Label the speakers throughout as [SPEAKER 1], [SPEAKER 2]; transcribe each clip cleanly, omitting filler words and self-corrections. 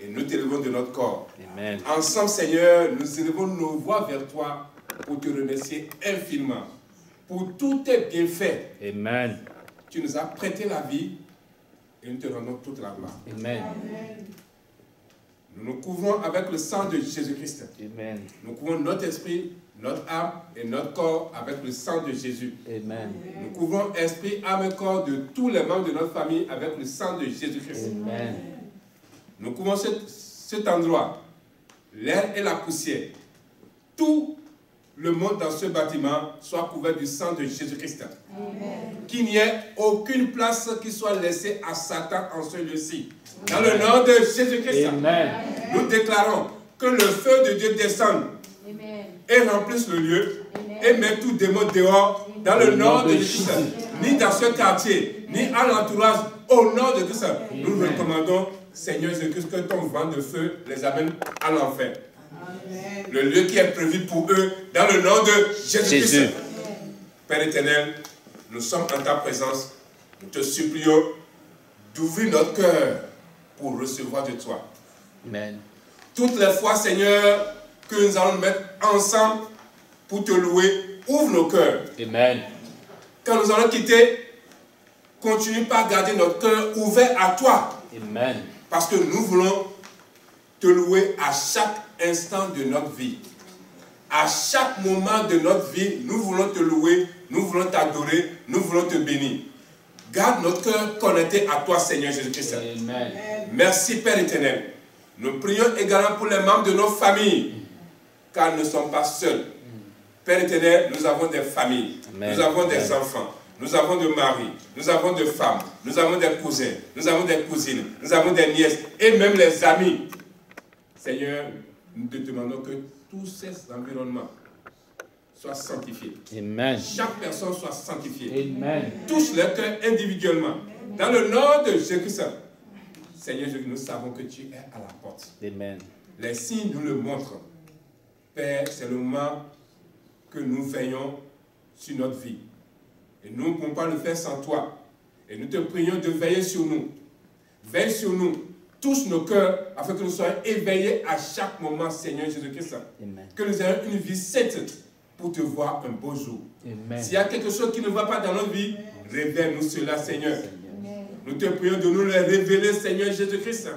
[SPEAKER 1] et nous t'élevons de notre corps.
[SPEAKER 2] Amen.
[SPEAKER 1] Ensemble, Seigneur, nous élevons nos voix vers toi pour te remercier infiniment pour tous tes bienfaits.
[SPEAKER 2] Amen.
[SPEAKER 1] Tu nous as prêté la vie et nous te rendons toute la gloire.
[SPEAKER 2] Amen.
[SPEAKER 1] Nous nous couvrons avec le sang de Jésus-Christ.
[SPEAKER 2] Amen.
[SPEAKER 1] Nous couvrons notre esprit, notre âme et notre corps avec le sang de Jésus.
[SPEAKER 2] Amen.
[SPEAKER 1] Nous couvrons esprit, âme et corps de tous les membres de notre famille avec le sang de Jésus-Christ.
[SPEAKER 2] Amen.
[SPEAKER 1] Nous couvrons cet endroit, l'air et la poussière. Tout le monde dans ce bâtiment soit couvert du sang de Jésus-Christ. Qu'il n'y ait aucune place qui soit laissée à Satan en ce lieu-ci. Dans le nom de Jésus-Christ, nous déclarons que le feu de Dieu descende et remplisse le lieu et met tout démon dehors dans le nom de Jésus. Ni dans ce quartier, ni à l'entourage, au nom de Christ. Nous recommandons, Seigneur Jésus-Christ, que ton vent de feu les amène à l'enfer. Le lieu qui est prévu pour eux, dans le nom de Jésus-Christ. Père éternel, nous sommes en ta présence. Nous te supplions d'ouvrir notre cœur pour recevoir de toi.
[SPEAKER 2] Amen.
[SPEAKER 1] Toutes les fois, Seigneur, que nous allons nous mettre ensemble pour te louer, ouvre nos cœurs.
[SPEAKER 2] Amen.
[SPEAKER 1] Quand nous allons quitter, continue par garder notre cœur ouvert à toi.
[SPEAKER 2] Amen.
[SPEAKER 1] Parce que nous voulons te louer à chaque instant de notre vie. À chaque moment de notre vie, nous voulons te louer, nous voulons t'adorer, nous voulons te bénir. Garde notre cœur connecté à toi, Seigneur Jésus-Christ.
[SPEAKER 2] Amen.
[SPEAKER 1] Merci, Père éternel. Nous prions également pour les membres de nos familles, car nous ne sommes pas seuls. Père éternel, nous avons des familles,
[SPEAKER 2] Amen.
[SPEAKER 1] Nous avons des enfants, nous avons des maris, nous avons des femmes, nous avons des cousins, nous avons des cousines, nous avons des nièces et même les amis. Seigneur, nous te demandons que tous ces environnements soient sanctifiés.
[SPEAKER 2] Amen.
[SPEAKER 1] Chaque personne soit sanctifiée.
[SPEAKER 2] Amen.
[SPEAKER 1] Touche leur cœur individuellement. Dans le nom de Jésus-Christ. Seigneur, nous savons que tu es à la porte.
[SPEAKER 2] Amen.
[SPEAKER 1] Les signes nous le montrent. Père, c'est le moment que nous veillons sur notre vie. Et nous ne pouvons pas le faire sans toi. Et nous te prions de veiller sur nous. Veille sur nous. Touche nos cœurs afin que nous soyons éveillés à chaque moment, Seigneur Jésus-Christ. Que nous ayons une vie sainte pour te voir un beau jour. S'il y a quelque chose qui ne va pas dans notre vie, révèle-nous cela, Seigneur. Nous te prions de nous les révéler, Seigneur Jésus-Christ.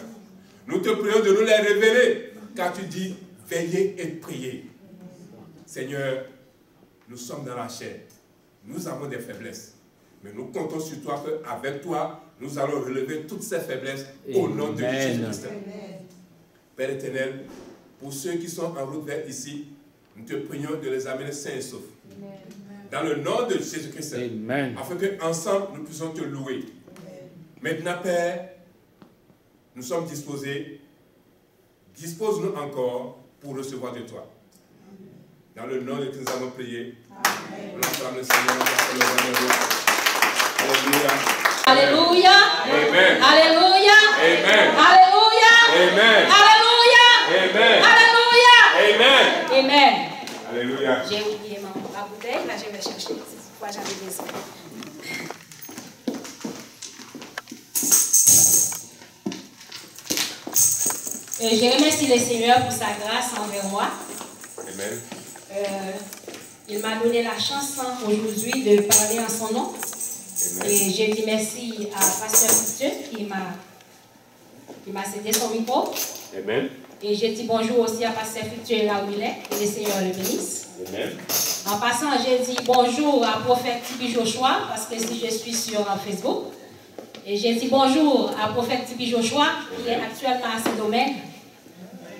[SPEAKER 1] Nous te prions de nous les révéler, car tu dis, veillez et priez. Seigneur, nous sommes dans la chair. Nous avons des faiblesses. Mais nous comptons sur toi qu'avec toi, nous allons relever toutes ces faiblesses au nom de Jésus-Christ. Père éternel, pour ceux qui sont en route vers ici, nous te prions de les amener sains et saufs. Dans le nom de Jésus-Christ. Afin qu'ensemble, nous puissions te louer. Maintenant, Père, nous sommes disposés. Dispose-nous encore pour recevoir de toi. Dans le nom de Christ, nous avons prié. On acclame le Seigneur. Alléluia.
[SPEAKER 3] Alléluia.
[SPEAKER 1] Amen.
[SPEAKER 3] Alléluia.
[SPEAKER 1] Amen.
[SPEAKER 3] Alléluia.
[SPEAKER 1] Amen.
[SPEAKER 3] Alléluia.
[SPEAKER 1] Amen.
[SPEAKER 3] Alléluia.
[SPEAKER 1] Amen.
[SPEAKER 3] Amen.
[SPEAKER 1] Alléluia.
[SPEAKER 3] J'ai oublié ma bouteille, là je vais chercher. C'est pourquoi j'avais besoin. Je remercie le Seigneur pour sa grâce envers moi.
[SPEAKER 1] Amen.
[SPEAKER 3] Il m'a donné la chance aujourd'hui de parler en son nom.
[SPEAKER 1] Amen.
[SPEAKER 3] Et je dis merci à Pasteur Dieu qui m'a cédé son micro.
[SPEAKER 1] Amen.
[SPEAKER 3] Et je dis bonjour aussi à Pasteur Futur là où il est. Que le Seigneur le bénisse.
[SPEAKER 1] Amen.
[SPEAKER 3] En passant, je dis bonjour à Prophète Tibi Joshua, parce que si je suis sur Facebook. Et je dis bonjour à Prophète Tibi Joshua, qui est actuellement à ce domaine,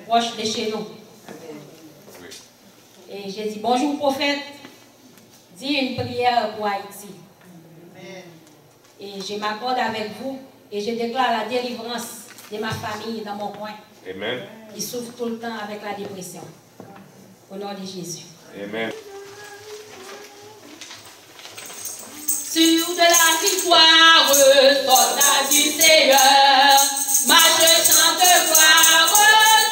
[SPEAKER 3] proche de chez nous. Et je dis bonjour Prophète, dis une prière pour Haïti. Et je m'accorde avec vous et je déclare la délivrance de ma famille dans mon coin.
[SPEAKER 1] Amen.
[SPEAKER 3] Qui souffre tout le temps avec la dépression. Au nom de Jésus.
[SPEAKER 1] Amen.
[SPEAKER 3] Sur de la victoire, soldat du Seigneur, marche, chante, gloire,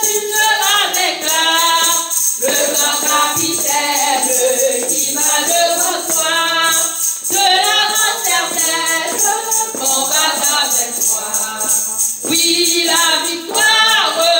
[SPEAKER 3] tu seras vainqueur. Le grand capitaine qui va devant toi, cela rend certaine qu'on va avec toi. Oui, la victoire.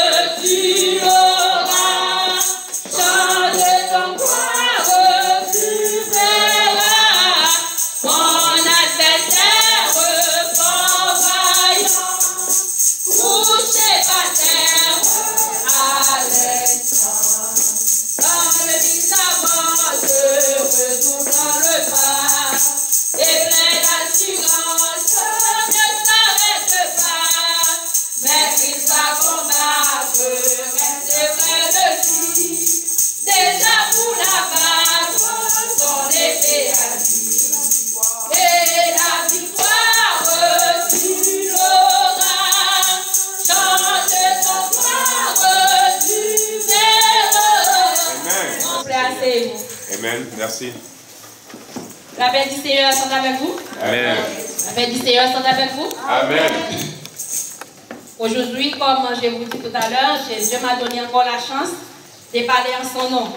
[SPEAKER 1] Amen. Merci.
[SPEAKER 3] La paix du Seigneur soit avec vous.
[SPEAKER 1] Amen.
[SPEAKER 3] La paix du Seigneur soit avec vous.
[SPEAKER 1] Amen.
[SPEAKER 3] Aujourd'hui, comme je vous dis tout à l'heure, Dieu m'a donné encore la chance de parler en son nom.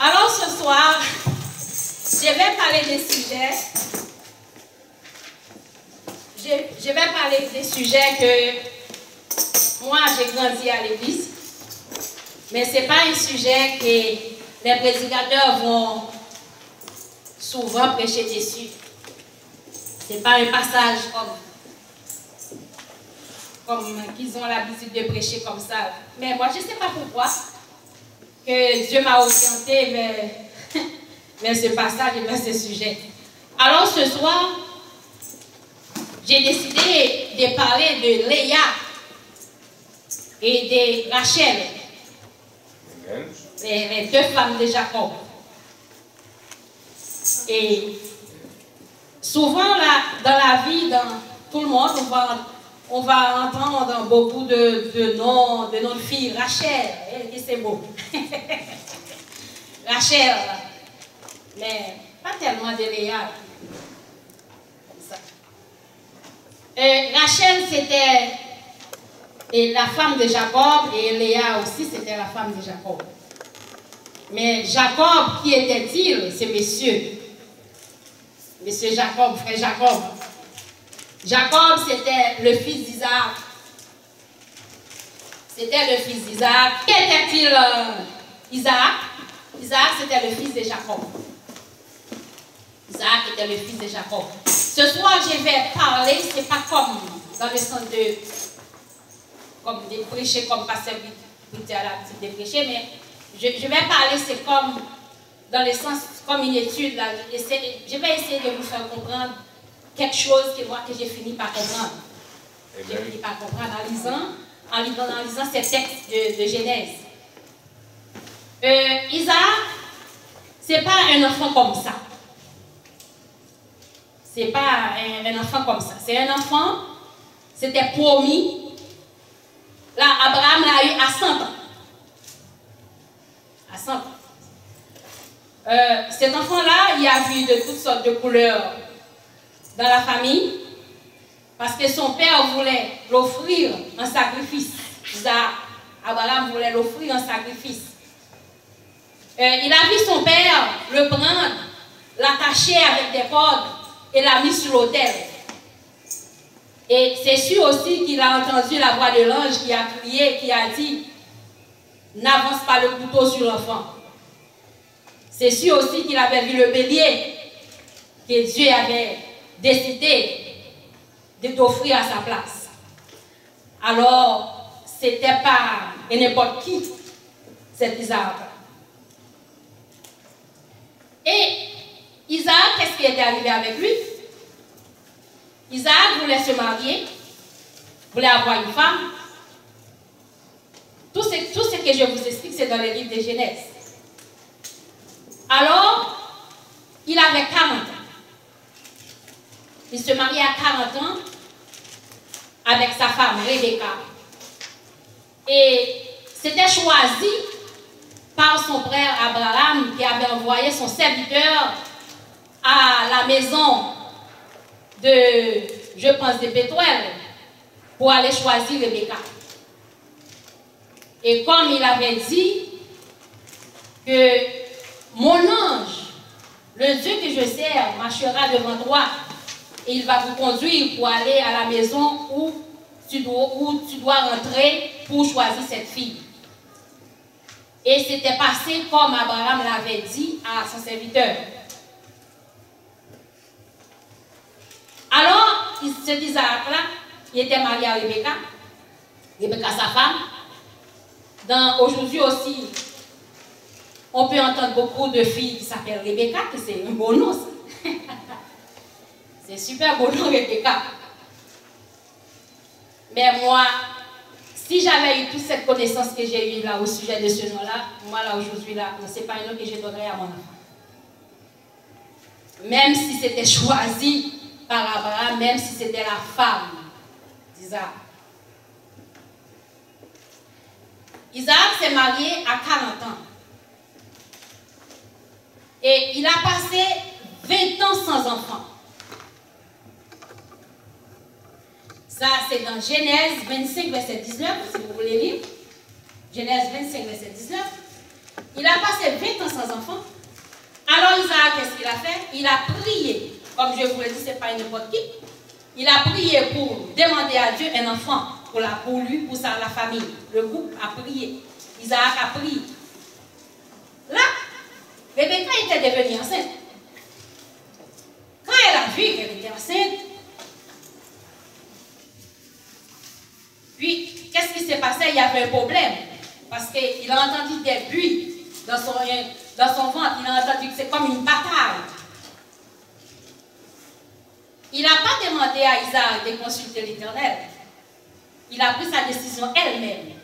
[SPEAKER 3] Alors ce soir, je vais parler des sujets. Je vais parler des sujets que moi j'ai grandi à l'église, mais ce n'est pas un sujet que les prédicateurs vont souvent prêcher dessus. Ce n'est pas un passage comme qu'ils ont l'habitude de prêcher comme ça. Mais moi, je ne sais pas pourquoi que Dieu m'a orienté vers ce passage et vers ce sujet. Alors ce soir, j'ai décidé de parler de Léa et de Rachel, les deux femmes de Jacob. Et souvent, là, dans la vie, dans tout le monde, on va entendre beaucoup de noms de filles. Rachel, et c'est beau. Rachel, mais pas tellement de Léa. Rachel, c'était la femme de Jacob, et Léa aussi, c'était la femme de Jacob. Mais Jacob, qui était-il? C'est Monsieur Jacob, frère Jacob. Jacob, c'était le fils d'Isaac. C'était le fils d'Isaac. Qui était-il? Isaac. Isaac, c'était le fils de Jacob. Isaac était le fils de Jacob. Ce soir, je vais parler, ce n'est pas comme dans le sens de prêcher comme pasteur Peter a l'habitude de prêcher, mais je vais parler, c'est comme dans le sens, comme une étude. Là, je vais essayer de vous faire comprendre quelque chose que j'ai fini par comprendre. J'ai fini par comprendre en lisant ces textes de Genèse. Isaac, ce n'est pas un enfant comme ça. Ce n'est pas un enfant comme ça. C'est un enfant, c'était promis. Là, Abraham l'a eu à 100 ans. À 100 ans. Cet enfant-là, il a vu de toutes sortes de couleurs dans la famille, parce que son père voulait l'offrir en sacrifice. Isaac, Abraham voulait l'offrir en sacrifice. Il a vu son père le prendre, l'attacher avec des cordes et l'a mis sur l'autel. Et c'est sûr aussi qu'il a entendu la voix de l'ange qui a crié, qui a dit « N'avance pas le couteau sur l'enfant ». C'est sûr aussi qu'il avait vu le bélier que Dieu avait décidé de t'offrir à sa place. Alors, ce n'était pas n'importe qui, cet Isaac. Et Isaac, qu'est-ce qui était arrivé avec lui? Isaac voulait se marier, voulait avoir une femme. Tout ce que je vous explique, c'est dans les livres de Genèse. Alors, il avait 40 ans. Il se mariait à 40 ans avec sa femme, Rebecca. Et c'était choisi par son frère Abraham qui avait envoyé son serviteur à la maison je pense, de Bethuel pour aller choisir Rebecca. Et comme il avait dit que mon ange, le Dieu que je sers, marchera devant toi et il va vous conduire pour aller à la maison où tu dois rentrer pour choisir cette fille. Et c'était passé comme Abraham l'avait dit à son serviteur. Alors, cet Isaac-là, il était marié à Rebecca, sa femme. Aujourd'hui aussi, on peut entendre beaucoup de filles qui s'appellent Rebecca, que c'est un beau nom, ça. C'est super beau nom, Rebecca. Mais moi, si j'avais eu toute cette connaissance que j'ai eue là au sujet de ce nom-là, moi là aujourd'hui, là, ce n'est pas un nom que je donnerais à mon enfant. Même si c'était choisi par Abraham, même si c'était la femme d'Isaac. Isaac s'est marié à 40 ans. Et il a passé 20 ans sans enfant. Ça, c'est dans Genèse 25, verset 19, si vous voulez lire. Genèse 25, verset 19. Il a passé 20 ans sans enfant. Alors Isaac, qu'est-ce qu'il a fait? Il a prié. Comme je vous l'ai dit, ce n'est pas n'importe qui. Il a prié pour demander à Dieu un enfant pour lui, pour la famille. Le groupe a prié. Isaac a prié. Là, Rebecca était devenue enceinte. Quand elle a vu qu'elle était enceinte, puis qu'est-ce qui s'est passé? Il y avait un problème. Parce qu'il a entendu des bruits dans son ventre. Il a entendu que c'est comme une bataille. Il n'a pas demandé à Isaac de consulter l'Éternel. Il a pris sa décision elle-même.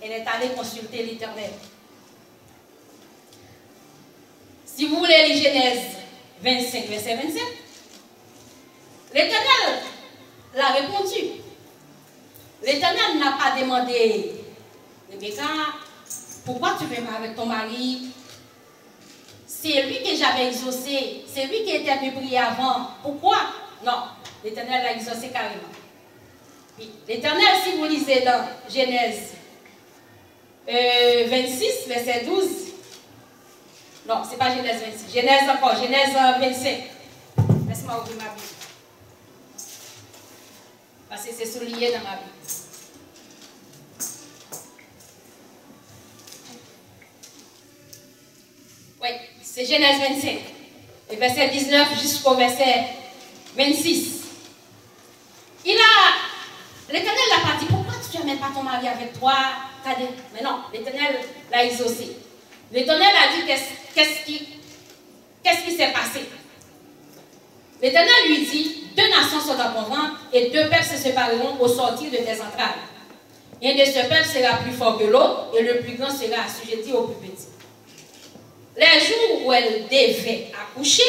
[SPEAKER 3] Elle est allée consulter l'Éternel. Si vous voulez lire Genèse 25, verset 27, l'Éternel l'a répondu. L'Éternel n'a pas demandé, Rebecca, pourquoi tu ne fais pas avec ton mari? C'est lui que j'avais exaucé. C'est lui qui était venu prier avant. Pourquoi? Non, l'Éternel l'a exaucé carrément. L'Éternel, si vous lisez dans Genèse 26, verset 12, non, ce n'est pas Genèse 26, Genèse encore, Genèse 25. Laisse-moi ouvrir ma Bible. Parce que c'est souligné dans ma Bible. Oui, c'est Genèse 25, et verset 19 jusqu'au verset 26. L'Éternel n'a pas dit, pourquoi tu n'amènes pas ton mari avec toi? Mais non, l'Éternel l'a exaucé. L'Éternel a dit, qu'est-ce qui s'est passé? L'Éternel lui dit, 2 nations sont dans ton ventre, et 2 peuples se sépareront au sortir de tes entrailles. Un de ce peuple sera plus fort que l'autre, et le plus grand sera assujetti au plus petit. Les jours où elle devait accoucher,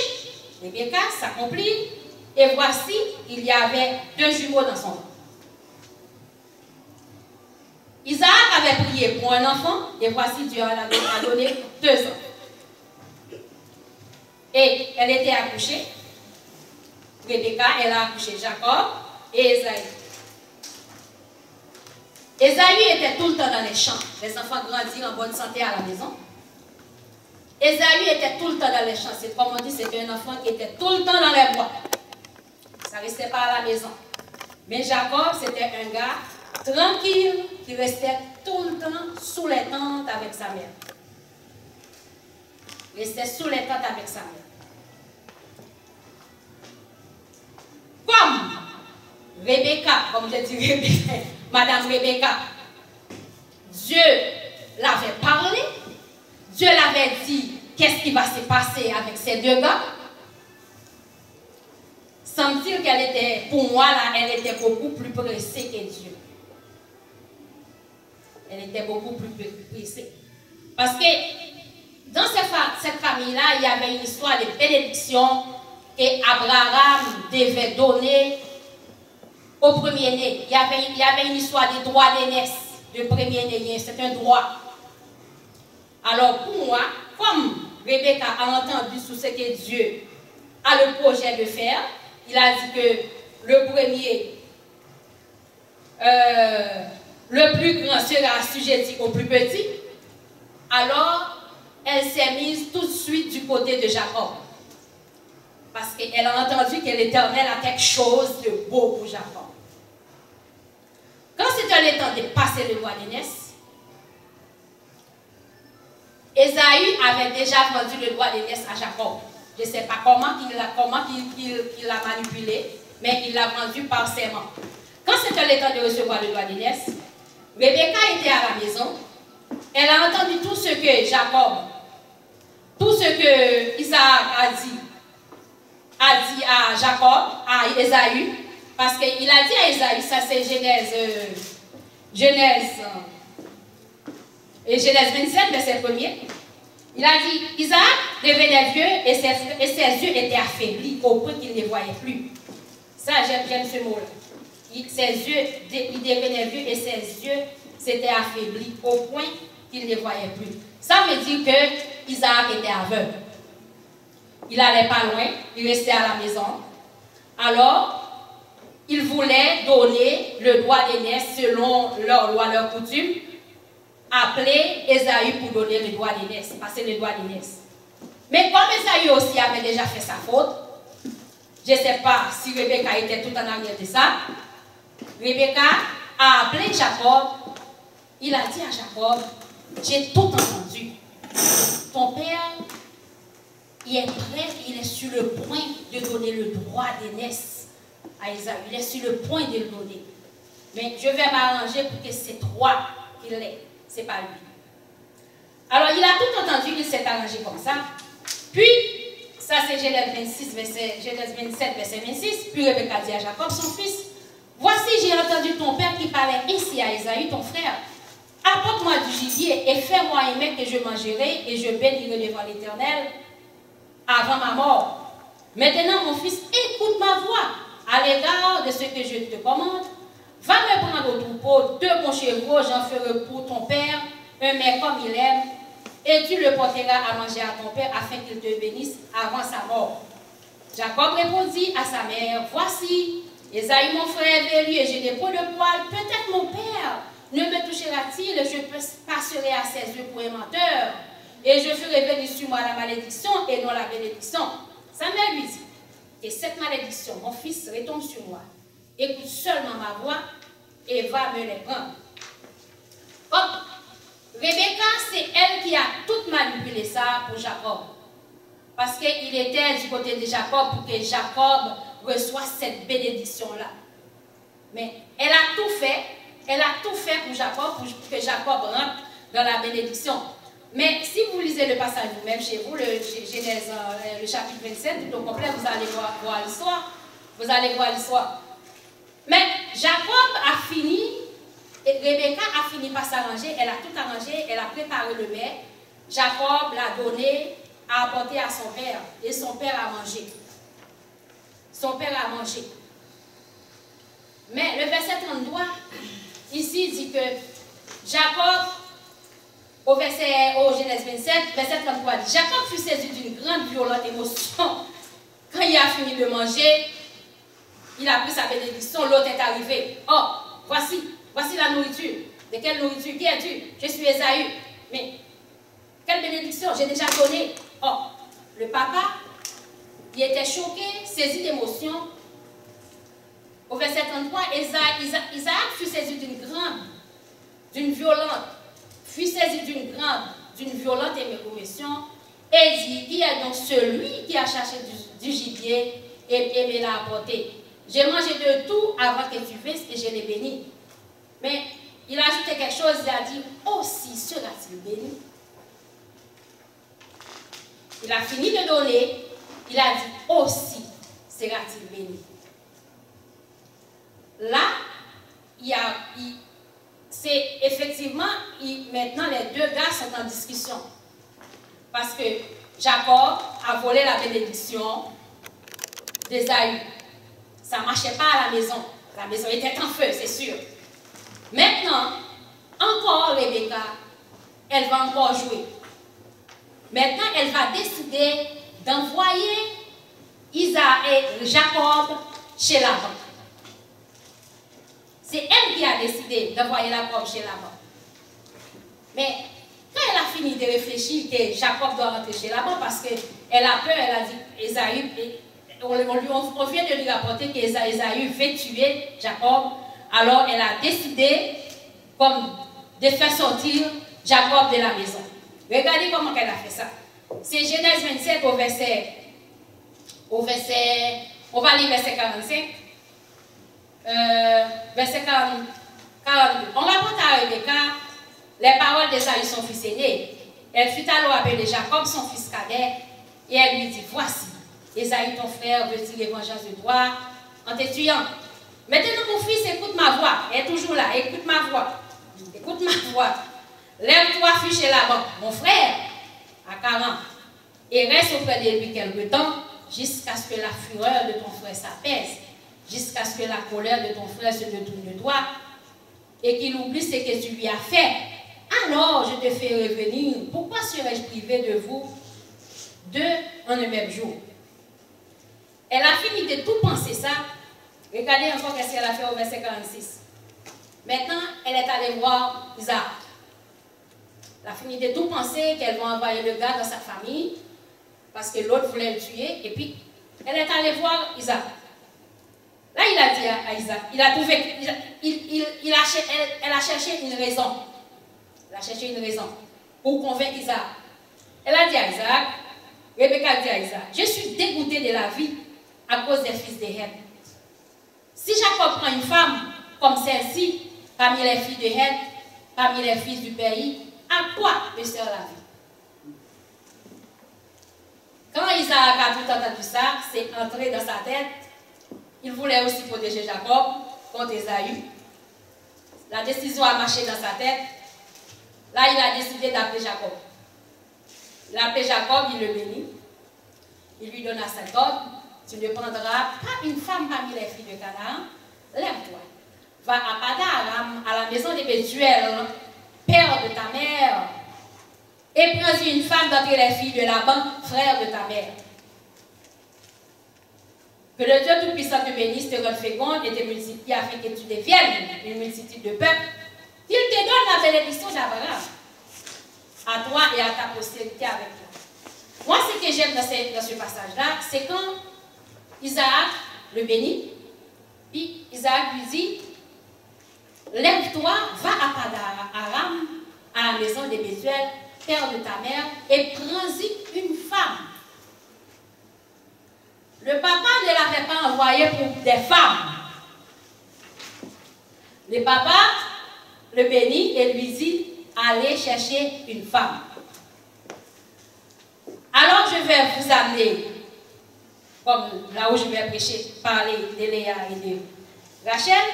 [SPEAKER 3] Rebecca s'accomplit, et voici, il y avait 2 jumeaux dans son ventre. Isaac avait prié pour un enfant, et voici Dieu a donné 2 ans. Et elle était accouchée. Rebecca, elle a accouché Jacob et Esaü. Esaü était tout le temps dans les champs. Les enfants grandirent en bonne santé à la maison. Esaü était tout le temps dans les champs. C'est comme on dit, c'était un enfant qui était tout le temps dans les bois. Ça ne restait pas à la maison. Mais Jacob, c'était un gars tranquille qui restait tout le temps sous les tentes avec sa mère. Il restait sous les tentes avec sa mère. Comme Rebecca, comme je dis Rebecca, Madame Rebecca, Dieu l'avait parlé, Dieu l'avait dit qu'est-ce qui va se passer avec ces 2 gars. Semble-t-il qu'elle était, pour moi là, elle était beaucoup plus pressée que Dieu. Elle était beaucoup plus pressée. Parce que dans cette famille-là, il y avait une histoire de bénédiction et Abraham devait donner au premier-né. Il y avait une histoire de droit d'aînesse, de premier-né. C'est un droit. Alors pour moi, comme Rebecca a entendu sur ce que Dieu a le projet de faire, il a dit que le premier, le plus grand sera assujetti au plus petit. Alors, elle s'est mise tout de suite du côté de Jacob. Parce qu'elle a entendu que l'Éternel a quelque chose de beau pour Jacob. Quand c'était le temps de passer le droit d'aînesse, Esaü avait déjà vendu le droit d'aînesse à Jacob. Je ne sais pas comment il l'a manipulé, mais il l'a vendu par serment. Quand c'était le temps de recevoir le droit d'aînesse, Rebecca était à la maison. Elle a entendu tout ce que Jacob, tout ce que Isaac a dit à Jacob, à Esaü, parce qu'il a dit à Esaü, ça c'est Genèse 27, verset 1er. Il a dit, Isaac devenait vieux et ses yeux étaient affaiblis au point qu'il ne voyait plus. Ça, j'aime ce mot-là. Il devenait vieux et ses yeux s'étaient affaiblis au point qu'il ne voyait plus. Ça veut dire que Isaac était aveugle. il n'allait pas loin, il restait à la maison. Alors, il voulait donner le droit d'aînesse selon leur loi, leur coutume, appeler Ésaü pour donner le droit d'aînesse, passer le droit d'aînesse. Mais comme Ésaü aussi avait déjà fait sa faute, je ne sais pas si Rebecca était tout en arrière de ça, Rebecca a appelé Jacob, il a dit à Jacob, j'ai tout entendu. Ton père, il est prêt, il est sur le point de donner le droit d'aînesse à Ésaü. Il est sur le point de le donner. Mais je vais m'arranger pour que c'est toi qui l'ait, c'est pas lui. Alors il a tout entendu, il s'est arrangé comme ça. Puis, ça c'est Genèse 27, verset 26. Puis Rebecca dit à Jacob, son fils, voici j'ai entendu ton père qui parlait ainsi à Ésaü, ton frère. Apporte-moi du gibier et fais-moi un mets que je mangerai et je bénirai devant l'Éternel avant ma mort. Maintenant, mon fils, écoute ma voix à l'égard de ce que je te commande. Va me prendre au troupeau 2 bons chevaux, j'en ferai pour ton père un mets comme il aime, et tu le porteras à manger à ton père afin qu'il te bénisse avant sa mort. Jacob répondit à sa mère, voici, Ésaü mon frère est venu et j'ai des peaux de poil, peut-être mon père ne me touchera-t-il, je passerai à ses yeux pour un menteur, et je ferai venir sur moi la malédiction et non la bénédiction. Sa mère lui dit, et cette malédiction, mon fils, retombe sur moi. Écoute seulement ma voix et va me les prendre. Hop, Rebecca, c'est elle qui a tout manipulé ça pour Jacob. Parce qu'il était du côté de Jacob pour que Jacob reçoive cette bénédiction-là. Mais elle a tout fait pour Jacob, pour que Jacob rentre dans la bénédiction. Mais si vous lisez le passage vous-même chez vous, le Genèse, le chapitre 27, tout au complet, vous allez voir l'histoire. Vous allez voir l'histoire. Mais Jacob a fini, et Rebecca a fini par s'arranger, elle a tout arrangé, elle a préparé le mets. Jacob l'a donné, a apporté à son père, et son père a mangé. Son père a mangé. Mais le verset 33, ici, dit que Jacob, au Genèse 27, verset 33, dit, Jacob fut saisi d'une grande violente émotion. Quand il a fini de manger, il a pris sa bénédiction, l'autre est arrivé. Oh, voici la nourriture. De quelle nourriture? Qui es-tu? Je suis Ésaü. Mais, quelle bénédiction? J'ai déjà donné. Oh, le papa, il était choqué, saisi d'émotion. Au verset 33, Isaac fut saisi d'une violente émotion, et dit, qui est donc celui qui a cherché du gibier et me l'a apporté? J'ai mangé de tout avant que tu viennes et je l'ai béni. Mais il a ajouté quelque chose, il a dit, aussi sera-t-il béni? Il a fini de donner, il a dit, aussi sera-t-il béni? Là, c'est effectivement, maintenant les 2 gars sont en discussion. Parce que Jacob a volé la bénédiction d'Ésaü. Ça ne marchait pas à la maison. La maison était en feu, c'est sûr. Maintenant, encore Rebecca, elle va encore jouer. Maintenant, elle va décider d'envoyer Jacob chez Laban. C'est elle qui a décidé d'envoyer Jacob chez Laban. Mais quand elle a fini de réfléchir que Jacob doit rentrer chez Laban, parce qu'elle a peur, elle a dit, Ésaü, on vient de lui rapporter qu'Ésaü veut tuer Jacob, alors elle a décidé de faire sortir Jacob de la maison. Regardez comment elle a fait ça. C'est Genèse 27 on va lire verset 45. Verset 42. On rapporte à Rebecca les paroles d'Ésaü, son fils aîné. Elle fut alors appelée Jacob, son fils cadet, et elle lui dit, voici, Ésaü, ton frère, veut tirer vengeance de toi en te tuant. Maintenant, mon fils, écoute ma voix. Elle est toujours là, écoute ma voix. Écoute ma voix. Lève-toi, fuis chez Laban, mon frère, à 40, et reste auprès de lui quelque temps, jusqu'à ce que la fureur de ton frère s'apaise, jusqu'à ce que la colère de ton frère se détourne de toi, et qu'il oublie ce que tu lui as fait. Alors je te ferai revenir. Pourquoi serais-je privé de vous, 2 en un même jour. Elle a fini de tout penser ça. Regardez encore ce qu'elle a fait au verset 46. Maintenant, elle est allée voir Isaac. Elle a fini de tout penser qu'elle va envoyer le gars dans sa famille parce que l'autre voulait le tuer. Et puis, elle est allée voir Isaac. Là, il a dit à Isaac, elle a cherché une raison. Elle a cherché une raison pour convaincre Isaac. Elle a dit à Isaac, Rebecca a dit à Isaac, je suis dégoûtée de la vie à cause des fils de Heth. Si Jacob prend une femme comme celle-ci, parmi les filles de Heth, parmi les fils du pays, à quoi me sert la vie? Quand Isaac a tout entendu ça, c'est entré dans sa tête. Il voulait aussi protéger Jacob contre Ésaü. La décision a marché dans sa tête. Là, il a décidé d'appeler Jacob. Il a appelé Jacob, il le bénit. Il lui donna cet ordre. Tu ne prendras pas une femme parmi les filles de Canaan. Lève-toi. Va à Padan-Aram, à la maison de Bethuel, père de ta mère, et prends une femme d'entre les filles de Laban, frère de ta mère. Que le Dieu Tout-Puissant te bénisse, te rende féconde et te multiplie afin que tu deviennes une multitude de peuples. Il te donne la bénédiction d'Abraham à toi et à ta postérité avec toi. Moi, ce que j'aime dans ce passage-là, c'est quand Isaac le bénit, puis Isaac lui dit, lève-toi, va à Padan-Aram, à la maison de Bethuel, père de ta mère, et prends-y une femme. Le papa ne l'avait pas envoyé pour des femmes. Le papa le bénit et lui dit, allez chercher une femme. Alors je vais vous amener, comme là où je vais prêcher, parler de Léa et de Rachel.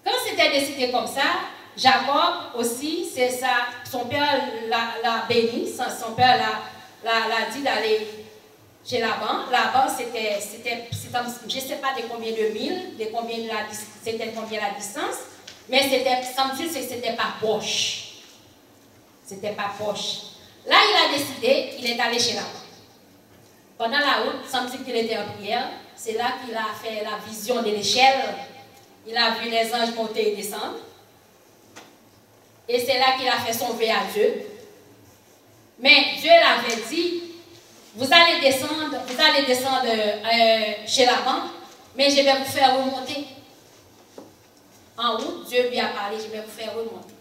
[SPEAKER 3] Quand c'était décidé comme ça, Jacob aussi, c'est ça, son père l'a béni, son père l'a dit d'aller chez Laban. Laban, c'était, je ne sais pas de combien de milles, de combien c'était combien la distance, mais semble-t-il que c'était pas proche. C'était pas proche. Là, il a décidé, il est allé chez Laban. Pendant la route, semble-t-il qu'il était en prière. C'est là qu'il a fait la vision de l'échelle. Il a vu les anges monter et descendre. Et c'est là qu'il a fait son vœu à Dieu. Mais Dieu l'avait dit, vous allez descendre chez Laban, mais je vais vous faire remonter. En route, Dieu lui a parlé, je vais vous faire remonter.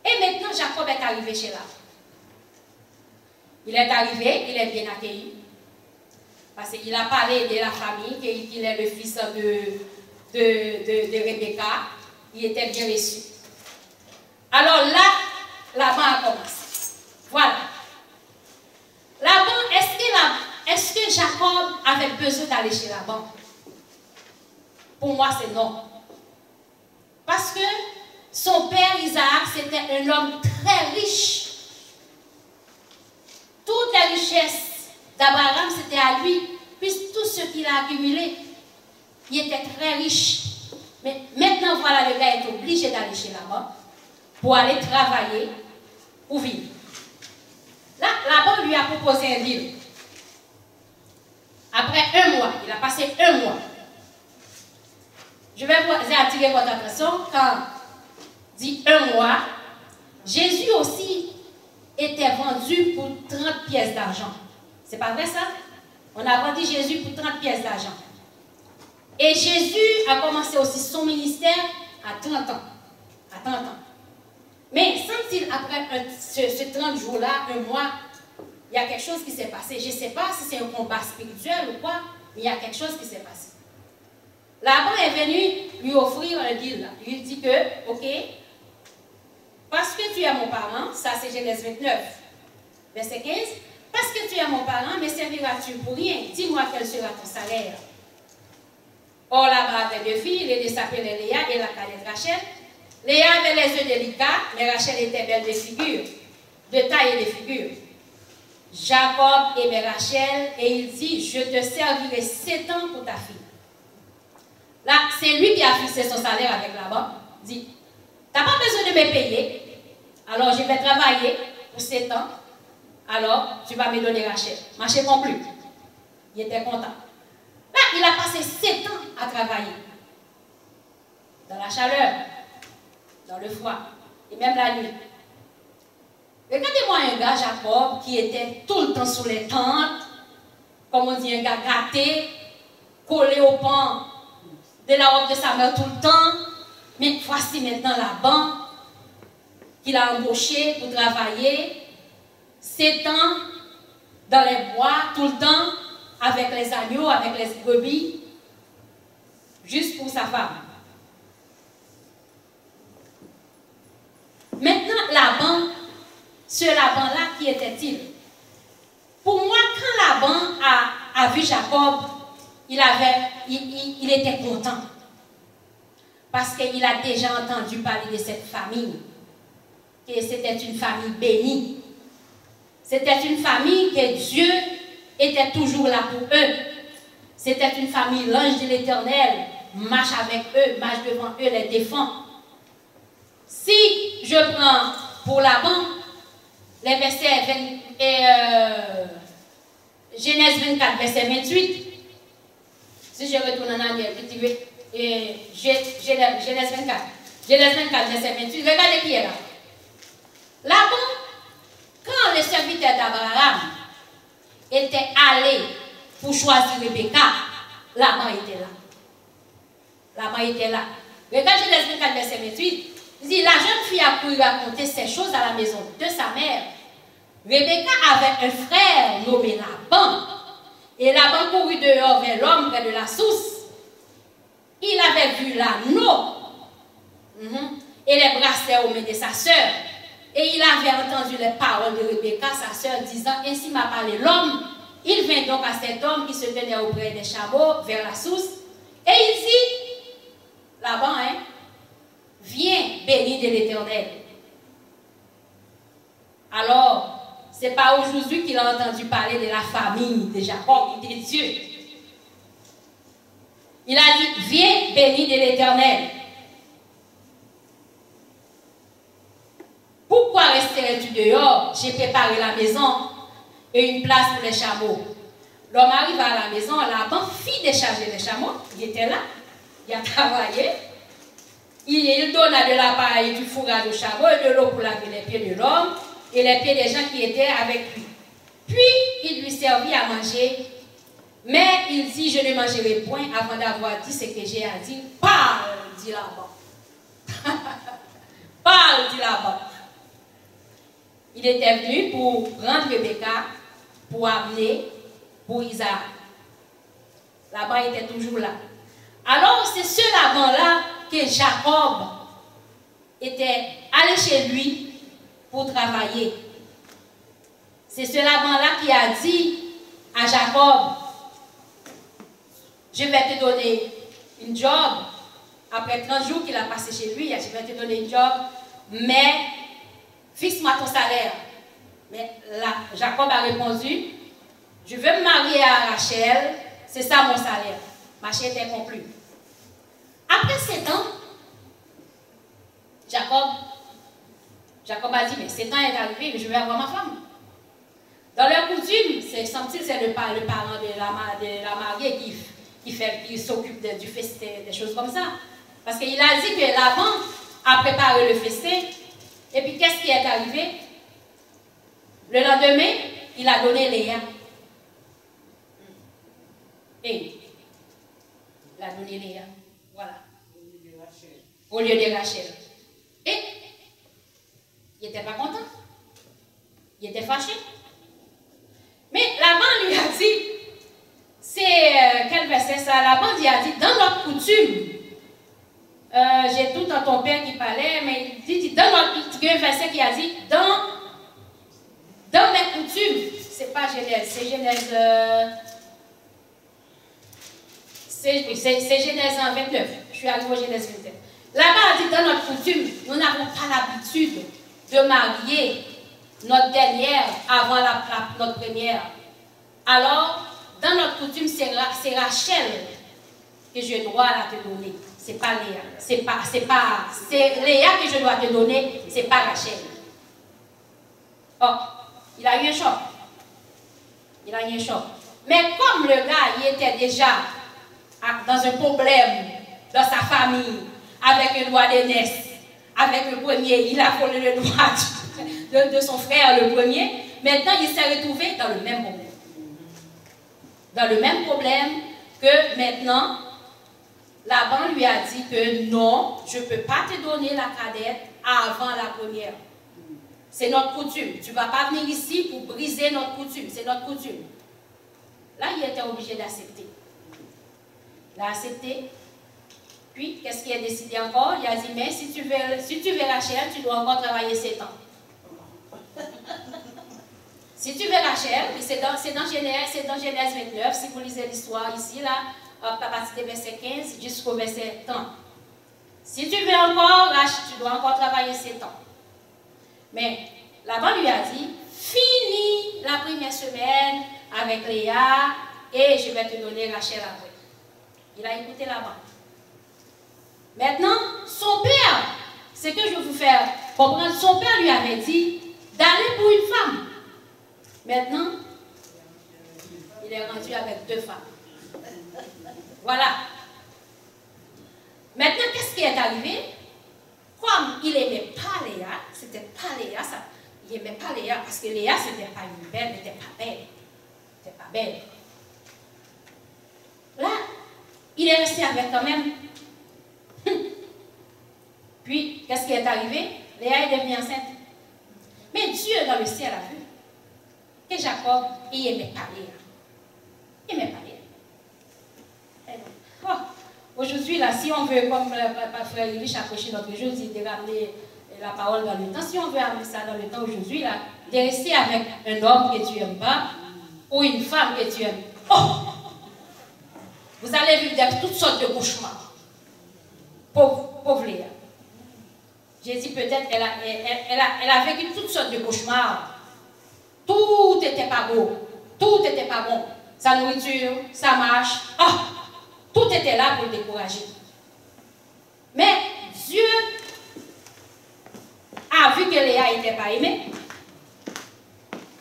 [SPEAKER 3] Et maintenant, Jacob est arrivé chez Laban. Il est arrivé, il est bien accueilli. Parce qu'il a parlé de la famille, qu'il est le fils de Rebecca. Il était bien reçu. Alors là, Laban a commencé. Voilà. Laban, est-ce que Jacob avait besoin d'aller chez Laban? Pour moi, c'est non. Parce que son père Isaac, c'était un homme très riche. Toutes les richesses d'Abraham, c'était à lui. Puisque tout ce qu'il a accumulé, il était très riche. Mais maintenant, voilà, le gars est obligé d'aller chez Laban pour aller travailler, pour vivre. Là, Laban lui a proposé un deal. Après 1 mois, il a passé 1 mois. Je vais vous attirer votre attention quand dit 1 mois. Jésus aussi était vendu pour 30 pièces d'argent. C'est pas vrai ça? On a vendu Jésus pour 30 pièces d'argent. Et Jésus a commencé aussi son ministère à 30 ans. À 30 ans. Mais semble-t-il, après ce 30 jours-là, 1 mois, il y a quelque chose qui s'est passé. Je ne sais pas si c'est un combat spirituel ou quoi, mais il y a quelque chose qui s'est passé. Laban est venu lui offrir un deal. Il dit que, ok, parce que tu es mon parent, ça c'est Genèse 29, verset 15, parce que tu es mon parent, me serviras-tu pour rien? Dis-moi quel sera ton salaire. Or, Laban avait 2 filles, les 2 s'appelaient Léa et la cadette Rachel. Léa avait les yeux délicats, mais Rachel était belle de figure, de taille et de figure. Jacob aimait Rachel et il dit, je te servirai 7 ans pour ta fille. Là, c'est lui qui a fixé son salaire avec Laban. Il dit, tu n'as pas besoin de me payer, alors je vais travailler pour 7 ans. Alors, tu vas me donner Rachel. Marché conclu. Il était content. Là, il a passé 7 ans à travailler. Dans la chaleur, dans le froid, et même la nuit. Regardez-moi un gars, Jacob, qui était tout le temps sous les tentes, comme on dit, un gars gâté, collé au pan de la robe de sa mère tout le temps. Mais voici maintenant Laban, qu'il a embauché pour travailler 7 ans dans les bois, tout le temps, avec les agneaux, avec les brebis, juste pour sa femme. Maintenant, Laban, ce Laban-là, qui était-il? Pour moi, quand Laban a vu Jacob, il était content. Parce qu'il a déjà entendu parler de cette famille. Que c'était une famille bénie. C'était une famille que Dieu était toujours là pour eux. C'était une famille, l'ange de l'Éternel marche avec eux, marche devant eux, les défend. Si je prends pour Laban, les versets Genèse 24, verset 28, si je retourne en arrière, Genèse 24, verset 28, regardez qui est là. Laban, quand le serviteur d'Abraham était allé pour choisir Rebecca, Laban était là. Laban était là. Regardez Genèse 24, verset 28. Il dit, la jeune fille a pu raconter ces choses à la maison de sa mère. Rebecca avait un frère nommé Laban. Et Laban courut dehors vers l'homme près de la source. Il avait vu l'anneau et les bracelets aux mains de sa sœur. Et il avait entendu les paroles de Rebecca, sa sœur, disant, ainsi m'a parlé l'homme. Il vint donc à cet homme qui se tenait auprès des chameaux vers la source. Et il dit, Laban, viens béni de l'Éternel. Alors, ce n'est pas aujourd'hui qu'il a entendu parler de la famille de Jacob et de Dieu. Il a dit, viens béni de l'Éternel. Pourquoi resterais-tu dehors? J'ai préparé la maison et une place pour les chameaux. L'homme arrive à la maison, Laban fit décharger les chameaux. Il était là, il a travaillé. Il donna de la paille, du fourrage au chameau et de l'eau pour laver les pieds de l'homme et les pieds des gens qui étaient avec lui. Puis il lui servit à manger. Mais il dit, je ne mangerai point avant d'avoir dit ce que j'ai à dire. Parle, dit Laban. Parle, dit Laban. Il était venu pour prendre Rebecca, pour amener pour Isaac. Laban était toujours là. Alors c'est ce Laban-là que Jacob était allé chez lui pour travailler. C'est ce Laban-là qui a dit à Jacob, je vais te donner une job. Après 30 jours qu'il a passé chez lui, je vais te donner une job, mais fixe-moi ton salaire. Mais là, Jacob a répondu, je veux me marier à Rachel, c'est ça mon salaire. Marché était conclu. Après 7 ans, Jacob a dit, mais 7 ans est arrivé, mais je vais avoir ma femme. Dans leur coutume, c'est le parent de la mariée qui s'occupe du festin, des choses comme ça. Parce qu'il a dit que Laban a préparé le festin, et puis qu'est-ce qui est arrivé? Le lendemain, il a donné Léa. Et il a donné Léa. Voilà. Au lieu de Rachel. Et il n'était pas content. Il était fâché. Mais Laban lui a dit, c'est quel verset ça? Laban lui a dit, dans notre coutume, j'ai tout dans ton père qui parlait, mais il dit, dans notre coutume, un verset qui a dit, dans mes coutumes, c'est pas Genèse, c'est Genèse, c'est Genèse 29. Je suis arrivé au Genèse 29. Là-bas, a dit, dans notre coutume, nous n'avons pas l'habitude de marier notre dernière avant notre première. Alors, dans notre coutume, c'est Rachel que je dois te donner. C'est pas Léa. C'est Léa que je dois te donner, c'est pas Rachel. Oh, Il a eu un choc. Il a eu un choc. Mais comme le gars, il était déjà dans un problème dans sa famille, avec le droit d'aînesse, avec le premier, il a volé le droit de son frère, le premier. Maintenant, il s'est retrouvé dans le même problème. Dans le même problème que maintenant, Laban lui a dit que non, je ne peux pas te donner la cadette avant la première. C'est notre coutume. Tu ne vas pas venir ici pour briser notre coutume. C'est notre coutume. Là, il était obligé d'accepter. Il a accepté. Puis, qu'est-ce qu'il a décidé encore? Il a dit, mais si tu veux Rachel, tu dois encore travailler 7 ans. Si tu veux Rachel, c'est dans Genèse 29, si vous lisez l'histoire ici, là, à partir du verset 15 jusqu'au verset 30. Si tu veux encore Rachel, tu dois encore travailler 7 ans. Mais Laban lui a dit, finis la première semaine avec Léa et je vais te donner Rachel après. Il a écouté Laban. Maintenant, son père, ce que je veux vous faire comprendre, son père lui avait dit d'aller pour une femme. Maintenant, il est rendu avec 2 femmes. Voilà. Maintenant, qu'est-ce qui est arrivé? Comme il n'aimait pas Léa, c'était pas Léa, ça. Il n'aimait pas Léa parce que Léa, c'était pas une belle, elle n'était pas belle. C'était pas belle. Là, il est resté avec quand même. Puis, qu'est-ce qui est arrivé? Léa est devenue enceinte. Mais Dieu dans le ciel a vu que Jacob, il n'aimait pas Léa. Il n'aimait pas Léa. Oh, aujourd'hui, là, si on veut, comme frère Rilich a prêché notre jour, de ramener la parole dans le temps, si on veut amener ça dans le temps aujourd'hui, là, de rester avec un homme que tu n'aimes pas, ou une femme que tu aimes. Oh! Vous allez vivre toutes sortes de cauchemars. Pauvre Léa. J'ai dit peut-être elle a vécu toutes sortes de cauchemars. Tout n'était pas beau. Tout n'était pas bon. Sa nourriture, sa marche. Oh, tout était là pour le décourager. Mais Dieu a vu que Léa n'était pas aimée.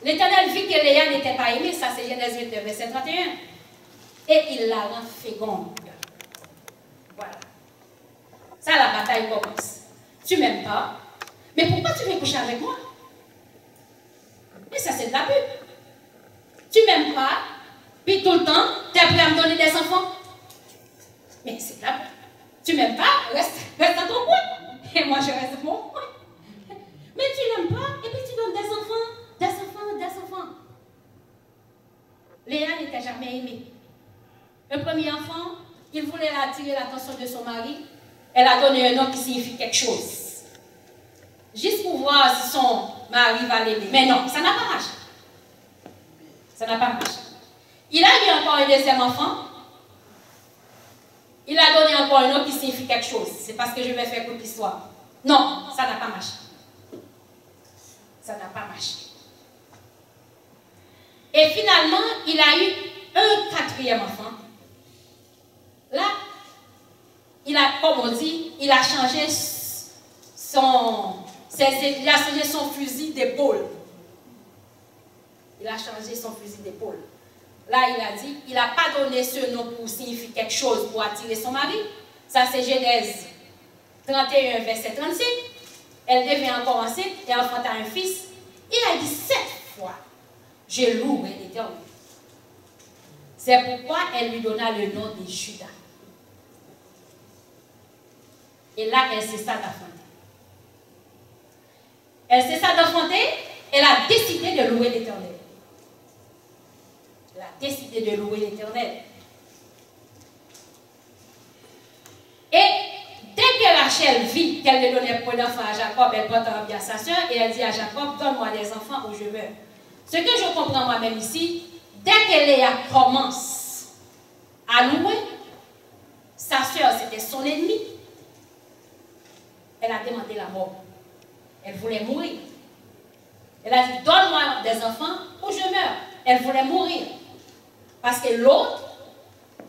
[SPEAKER 3] L'Éternel vit que Léa n'était pas aimée. Ça, c'est Genèse 29, verset 31. Et il la rend féconde. Voilà. Ça, la bataille commence. Tu m'aimes pas, mais pourquoi tu veux coucher avec moi? Mais ça, c'est de la pub. Tu m'aimes pas, puis tout le temps, tu es prêt à me donner des enfants? Mais c'est de la pub. Tu m'aimes pas, reste dans ton coin. Et moi, je reste dans mon coin. Mais tu l'aimes pas, et puis tu donnes des enfants. Léa n'était jamais aimée. Le premier enfant, il voulait attirer l'attention de son mari. Elle a donné un nom qui signifie quelque chose. Juste pour voir si son mari va l'aimer. Mais non, ça n'a pas marché. Ça n'a pas marché. Il a eu encore un deuxième enfant. Il a donné encore un nom qui signifie quelque chose. C'est parce que je vais faire toute l'histoire. Non, ça n'a pas marché. Ça n'a pas marché. Et finalement, il a eu un 4e enfant. Là, il a, comme on dit, il a changé son fusil d'épaule. Il a changé son fusil d'épaule. Là, il a dit, il n'a pas donné ce nom pour signifier quelque chose pour attirer son mari. Ça, c'est Genèse 31, verset 35. Elle devient encore enceinte et enfanta un fils. Il a dit 7 fois, je louerai l'Éternel. C'est pourquoi elle lui donna le nom de Judas. Et là, elle cessa d'enfanter. Elle cessa d'enfanter, elle a décidé de louer l'Éternel. Elle a décidé de louer l'Éternel. Et dès que Rachel vit qu'elle ne donnait pas d'enfants à Jacob, elle porte en bien sa soeur et elle dit à Jacob, donne-moi des enfants ou je meurs. Ce que je comprends moi-même ici, dès que Léa commence à louer, sa soeur c'était son ennemi. Elle a demandé la mort. Elle voulait mourir. Elle a dit, donne-moi des enfants ou je meurs. Elle voulait mourir. Parce que l'autre,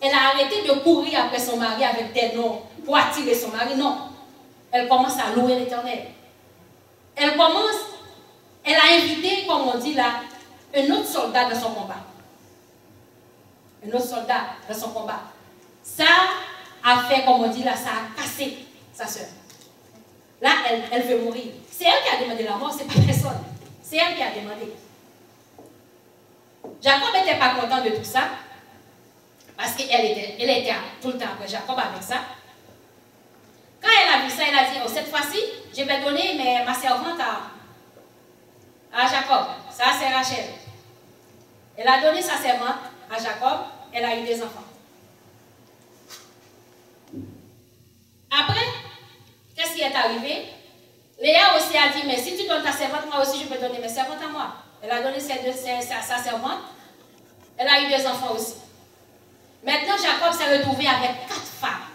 [SPEAKER 3] elle a arrêté de courir après son mari avec des noms pour attirer son mari. Non. Elle commence à louer l'Éternel. Elle commence elle a invité, comme on dit là, un autre soldat dans son combat. Un autre soldat dans son combat. Ça a fait, comme on dit là, ça a cassé sa soeur. Là, elle veut mourir. C'est elle qui a demandé la mort, c'est pas personne. C'est elle qui a demandé. Jacob n'était pas content de tout ça, parce qu'elle était tout le temps après Jacob avec ça. Quand elle a vu ça, elle a dit, oh, cette fois-ci, je vais donner ma servante à Jacob. Ça, c'est Rachel. Elle a donné sa servante à Jacob, elle a eu des enfants. Après, qu'est-ce qui est arrivé? Léa aussi a dit, mais si tu donnes ta servante, moi aussi je peux donner mes servantes à moi. Elle a donné sa servante, elle a eu des enfants aussi. Maintenant, Jacob s'est retrouvé avec 4 femmes.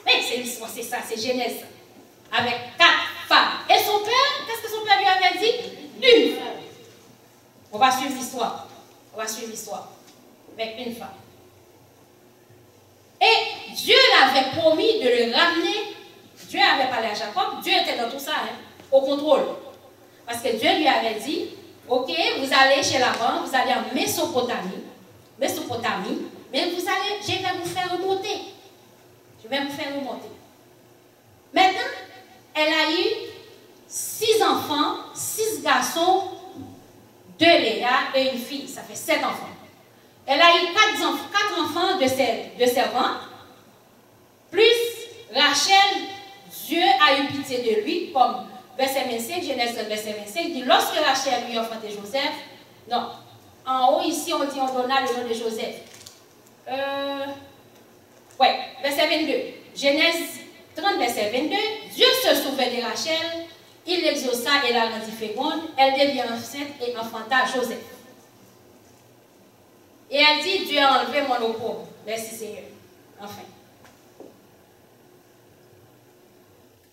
[SPEAKER 3] Mais c'est l'histoire, c'est ça, c'est Genèse. Avec 4 femmes. Et son père, qu'est-ce que son père lui avait dit? Une femme. On va suivre l'histoire. On va suivre l'histoire. Avec une femme. Et Dieu l'avait promis de le ramener. Dieu avait parlé à Jacob. Dieu était dans tout ça, hein, au contrôle. Parce que Dieu lui avait dit, ok, vous allez chez Laban, vous allez en Mésopotamie, mais je vais vous faire remonter. Je vais vous faire remonter. Maintenant, elle a eu 6 enfants, 6 garçons, 2 Léa et une fille. Ça fait 7 enfants. Elle a eu 4 enfants de servantes, plus Rachel, Dieu a eu pitié de lui, comme verset 25, Genèse verset 25, dit, lorsque Rachel lui enfantait Joseph, non, en haut ici on dit, on donna le nom de Joseph. Verset 22, Genèse 30, verset 22, Dieu se souvint de Rachel, il l'exauça et la rendit féconde, elle devient enceinte et enfanta Joseph. Et elle dit, Dieu a enlevé mon opprobre. Merci Seigneur. Enfin.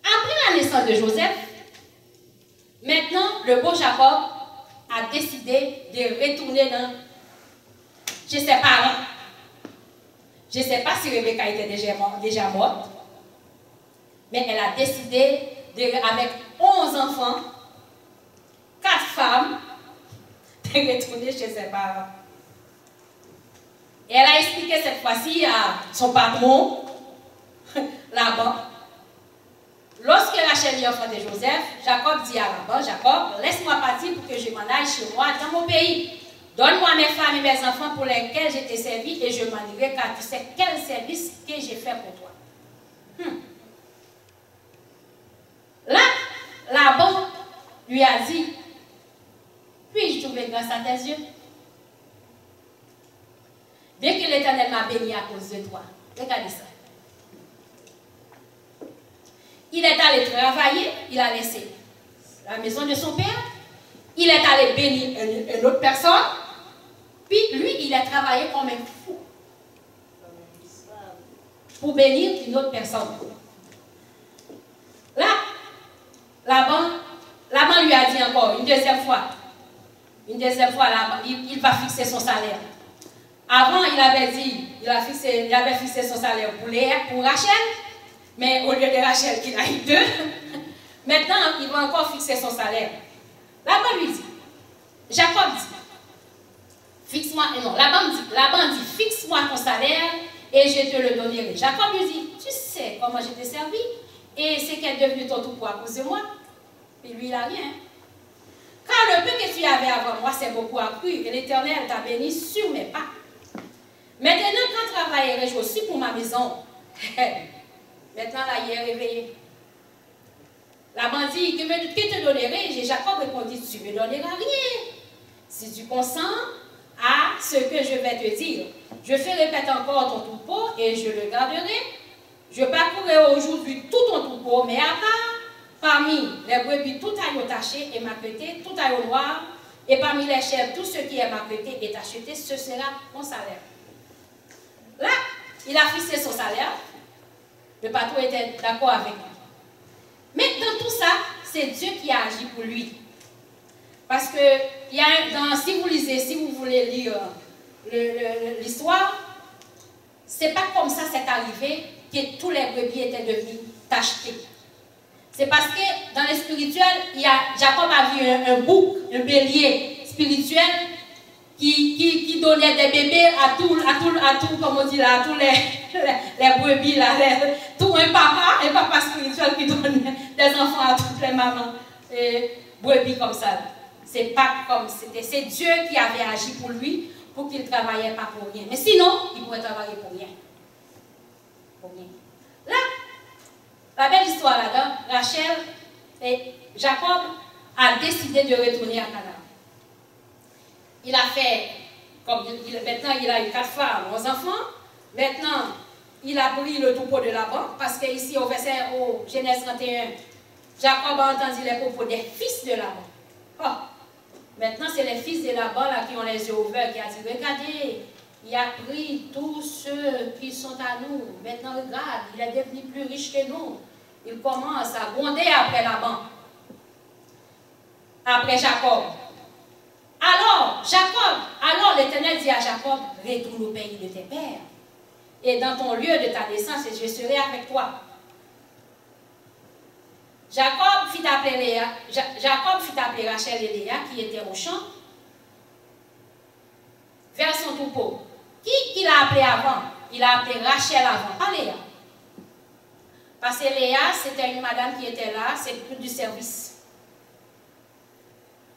[SPEAKER 3] Après la naissance de Joseph, maintenant, le beau Jacob a décidé de retourner chez ses parents. Je ne sais pas si Rebecca était déjà morte, mais elle a décidé, avec 11 enfants, 4 femmes, de retourner chez ses parents. Et elle a expliqué cette fois-ci à son patron, Laban. Lorsque Rachel lui enfantait Joseph, Jacob dit à Laban, Jacob, laisse-moi partir pour que je m'en aille chez moi dans mon pays. Donne-moi mes femmes et mes enfants pour lesquels je t'ai servi et je m'en irai, car tu sais quel service que j'ai fait pour toi. Là, Laban lui a dit, puis-je trouver grâce à tes yeux? Bien que l'Éternel m'a béni à cause de toi. Regardez ça. Il est allé travailler, il a laissé la maison de son père, il est allé bénir une autre personne, puis lui, il a travaillé comme un fou pour bénir une autre personne. Là, Laban lui a dit encore une deuxième fois, il va fixer son salaire. Avant, il avait fixé son salaire pour Rachel, mais au lieu de Rachel qu'il a eu 2, maintenant, il va encore fixer son salaire. Laban lui dit, Jacob dit, Laban dit, fixe-moi ton salaire et je te le donnerai. Jacob lui dit, tu sais comment je t'ai servi et c'est qu'elle est devenue ton tout pour à cause de moi. Et lui, il n'a rien. Car le peu que tu avais avant moi, c'est beaucoup accru et l'Éternel t'a béni sur mes pas. Maintenant, quand travaillerai-je aussi pour ma maison? Maintenant, là, il est réveillé. Laban dit, que te donnerai? Jacob répondit, tu ne me donneras rien. Si tu consens à ce que je vais te dire, je ferai répéter encore ton troupeau et je le garderai. Je parcourrai aujourd'hui tout ton troupeau, mais à part, parmi les brebis, tout aillot taché et marqueté, tout aillot noir, et parmi les chèvres, tout ce qui est marqueté et acheté, ce sera mon salaire. Là, il a fixé son salaire. Le patron était d'accord avec lui. Mais dans tout ça, c'est Dieu qui a agi pour lui. Parce que si vous lisez, si vous voulez lire l'histoire, c'est pas comme ça c'est arrivé que tous les brebis étaient devenus tachetés. C'est parce que dans le spirituel, Jacob a vu un bouc, un bélier spirituel qui donnait des bébés à tout, comme on dit là, à tous les brebis là, tout un papa spirituel qui donnait des enfants à toutes les mamans et brebis comme ça. C'est pas comme c'était, c'est Dieu qui avait agi pour lui, pour qu'il ne travaillait pas pour rien. Mais sinon, il pourrait travailler pour rien. Pour rien. Là, la belle histoire là-dedans, Rachel et Jacob a décidé de retourner à Canaan. Il a fait, maintenant il a eu 4 femmes, 11 enfants. Maintenant, il a pris le troupeau de Laban, parce que ici au Genèse 31, Jacob a entendu les propos des fils de Laban. Oh, maintenant, c'est les fils de Laban là, qui ont les yeux ouverts, qui a dit, regardez, il a pris tous ceux qui sont à nous. Maintenant, regarde, il est devenu plus riche que nous. Il commence à gronder après Laban, après Jacob. Alors l'Éternel dit à Jacob, retourne au pays de tes pères, et dans ton lieu de ta naissance, et je serai avec toi. Jacob fit appeler Rachel et Léa, qui étaient au champ, vers son troupeau. Qui l'a appelé avant? Il a appelé Rachel avant, pas Léa. Parce que Léa, c'était une madame qui était là, c'est plus du service.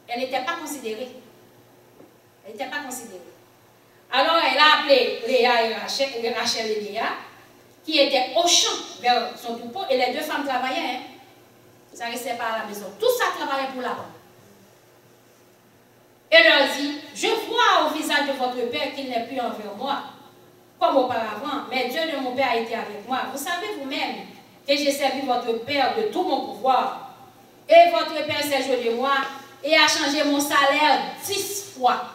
[SPEAKER 3] Elle n'était pas considérée. Elle n'était pas considérée. Alors, elle a appelé Léa et Rachel et Léa, qui étaient au champ vers son troupeau, et les 2 femmes travaillaient. Hein. Ça ne restait pas à la maison. Tout ça travaillait pour Laban. Elle leur dit, je vois au visage de votre père qu'il n'est plus envers moi, comme auparavant, mais Dieu de mon père a été avec moi. Vous savez vous-même que j'ai servi votre père de tout mon pouvoir, et votre père s'est joué de moi, et a changé mon salaire 10 fois.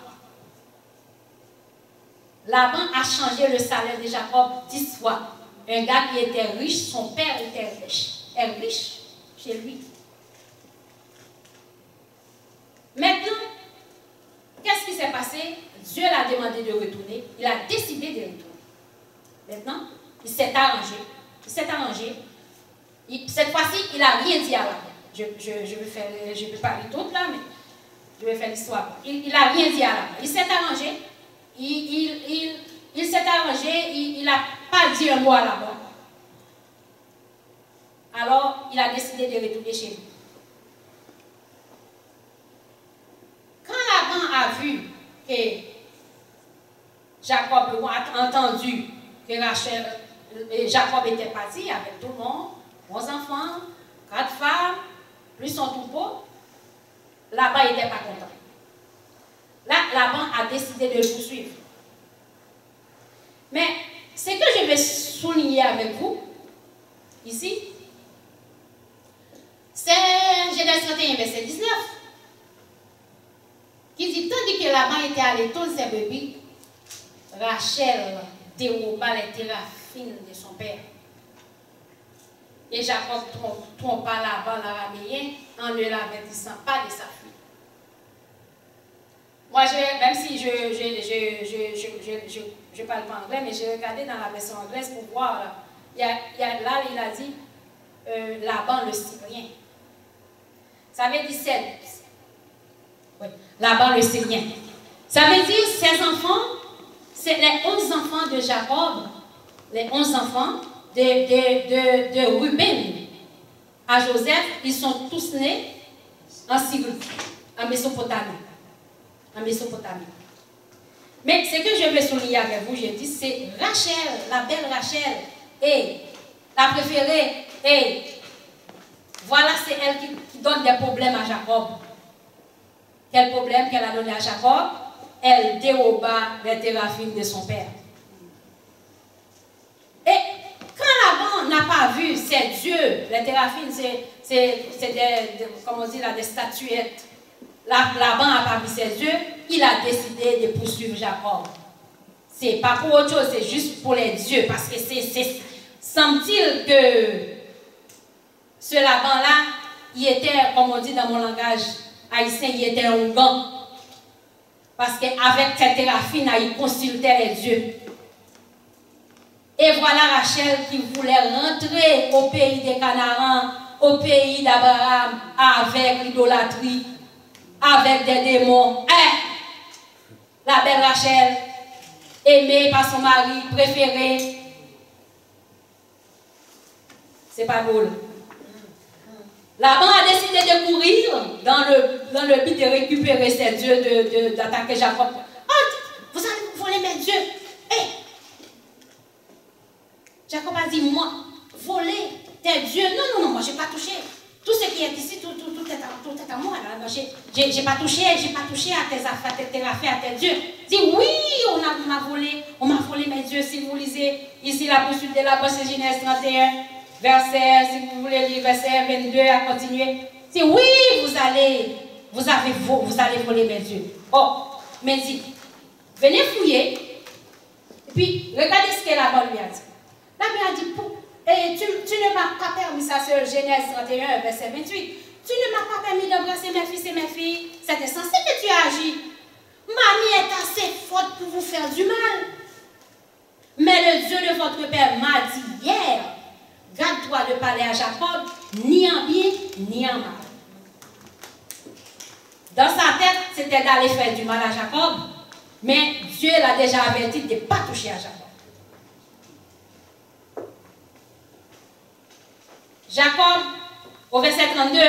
[SPEAKER 3] Laban a changé le salaire de Jacob 10 fois. Un gars qui était riche, son père était riche. Elle est riche chez lui. Maintenant, qu'est-ce qui s'est passé? Dieu l'a demandé de retourner. Il a décidé de retourner. Maintenant, il s'est arrangé. Cette fois-ci, il n'a rien dit à Laban. Je vais parler tout là, mais je vais faire l'histoire. Il n'a rien dit à Laban. Il s'est arrangé. Il s'est arrangé. Il n'a pas dit un mot à Laban. Alors, il a décidé de retourner chez lui. Quand Laban a vu que Jacob a entendu que Jacob était parti avec tout le monde, 11 enfants, 4 femmes, plus son troupeau, Laban n'était pas content. Là, Laban a décidé de le poursuivre. Mais ce que je vais souligner avec vous, ici, c'est Genèse 31, verset 19, qui dit, tandis que Laban était allé tous ses brebis, Rachel déroba les téraphines de son père. Et Jacob trompa Laban l'araméen en ne l'avertissant pas de sa fuite. Moi, même si je parle pas anglais, mais j'ai regardé dans la version anglaise pour voir. Là, il a dit Laban le Syrien. Ça veut dire oui, Laban le Syrien. Ça veut dire ses enfants, c'est les 11 enfants de Jacob, les 11 enfants de Ruben à Joseph, ils sont tous nés en Syrie, en Mésopotamie. Mais ce que je veux souligner avec vous, j'ai dit, c'est Rachel, la belle Rachel, et la préférée, et voilà, c'est elle qui donne des problèmes à Jacob. Quel problème qu'elle a donné à Jacob? Elle déroba les téraphines de son père. Et quand Laban n'a pas vu ces dieux, les téraphines, c'est comme on dit là, des statuettes. Laban n'a pas vu ces dieux, il a décidé de poursuivre Jacob. C'est pas pour autre chose, c'est juste pour les dieux. Parce que semble-t-il que ce Laban-là, il était, comme on dit dans mon langage haïtien, il était un gant. Parce qu'avec cette téraphine, il consultait les dieux. Et voilà Rachel qui voulait rentrer au pays des Canaan au pays d'Abraham avec l'idolâtrie, avec des démons. La belle Rachel, aimée par son mari préféré. C'est pas drôle. Laban a décidé de courir dans le but de récupérer ses dieux, d'attaquer Jacob. Oh, vous allez vous voler mes dieux. Jacob a dit, moi, voler tes dieux. Non, moi, je n'ai pas touché. Tout ce qui est ici, tout est à moi. Je n'ai pas touché à tes affaires, à tes dieux. Il dit, oui, on m'a volé mes dieux. Si vous lisez ici la poursuite de la base de Genèse 31, verset, si vous voulez lire verset 22 à continuer. C'est oui, vous allez voler mes dieux. Oh, mais dit, venez fouiller. Et puis, regardez ce que Laban lui a dit. Laban a dit, tu ne m'as pas permis, ça c'est Genèse 31, verset 28. Tu ne m'as pas permis d'embrasser mes fils et mes filles. C'est insensé que tu as agi. Mamie est assez forte pour vous faire du mal. Mais le Dieu de votre père m'a dit hier, garde-toi de parler à Jacob, ni en bien, ni en mal. Dans sa tête, c'était d'aller faire du mal à Jacob, mais Dieu l'a déjà averti de ne pas toucher à Jacob. Jacob, au verset 32,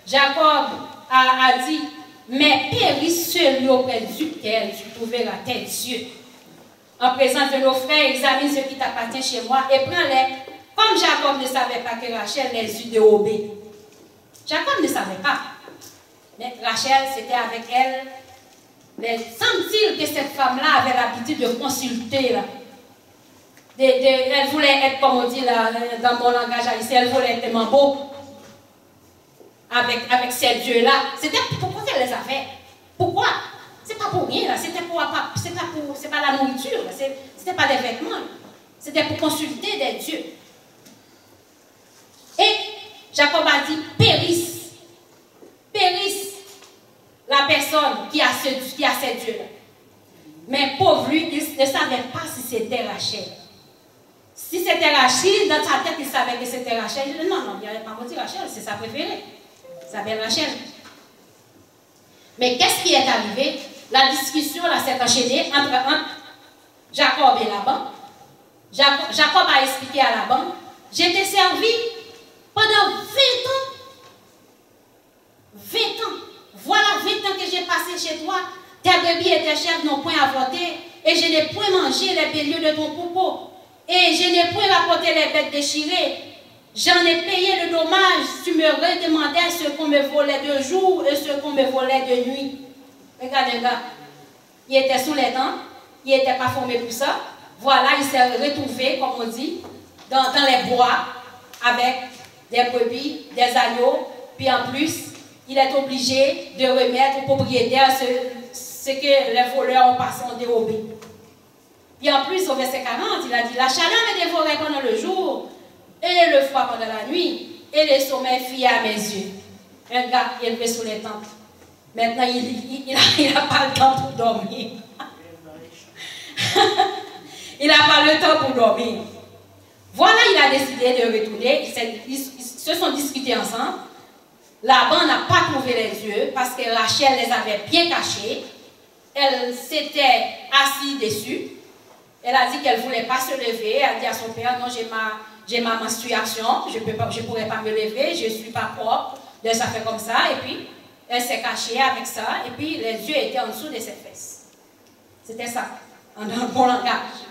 [SPEAKER 3] Jacob a dit, mais périsse celui auprès duquel tu trouveras tes dieux. En présence de nos frères, examine ce qui t'appartient chez moi et prends-les. Comme Jacob ne savait pas que Rachel les eut dérobés. Jacob ne savait pas. Mais Rachel, c'était avec elle. Mais semble-t-il que cette femme-là avait l'habitude de consulter. Là. Elle voulait être, comme on dit là, dans mon langage haïtien, elle voulait être tellement beau avec ces dieux-là. C'était pourquoi elle les a fait? Pourquoi? C'est pas pour rien, là. C'est pas la nourriture, c'était pas des vêtements. C'était pour consulter des dieux. Et Jacob a dit, périsse la personne qui a ces dieux-là. Mais pauvre lui, il ne savait pas si c'était Rachel. Si c'était Rachel, dans sa tête, il savait que c'était Rachel. Il dit, non, il n'avait pas dit Rachel, c'est sa préférée. Ça s'appelle Rachel. Mais qu'est-ce qui est arrivé? La discussion là s'est enchaînée entre Jacob et Laban. Jacob a expliqué à Laban, j'ai été servi pendant 20 ans. 20 ans. Voilà 20 ans que j'ai passé chez toi. Tes brebis et tes chèvres n'ont point avorté. Et je n'ai point mangé les béliers de ton troupeau. Et je n'ai point rapporté les bêtes déchirées. J'en ai payé le dommage. Tu me redemandais ce qu'on me volait de jour et ce qu'on me volait de nuit. Regardez là. Il était sous les dents. Il n'était pas formé pour ça. Voilà, il s'est retrouvé, comme on dit, dans les bois, avec des brebis, des agneaux. Puis en plus, il est obligé de remettre au propriétaire ce que les voleurs ont dérobé. Puis en plus, au verset 40, il a dit, la chaleur me dévorait pendant le jour, et le froid pendant la nuit, et le sommeil fuyait à mes yeux. Un gars élevé sous les tentes. Maintenant, il n'a pas le temps pour dormir. Il n'a pas le temps pour dormir. Voilà, il a décidé de retourner. Ils se sont discutés ensemble. Laban n'a pas trouvé les yeux parce que Rachel les avait bien cachés. Elle s'était assise dessus. Elle a dit qu'elle ne voulait pas se lever. Elle a dit à son père, non, j'ai ma menstruation, je ne pourrais pas me lever, je ne suis pas propre. Donc ça fait comme ça. Et puis, elle s'est cachée avec ça. Et puis, les yeux étaient en dessous de ses fesses. C'était ça, en un bon langage.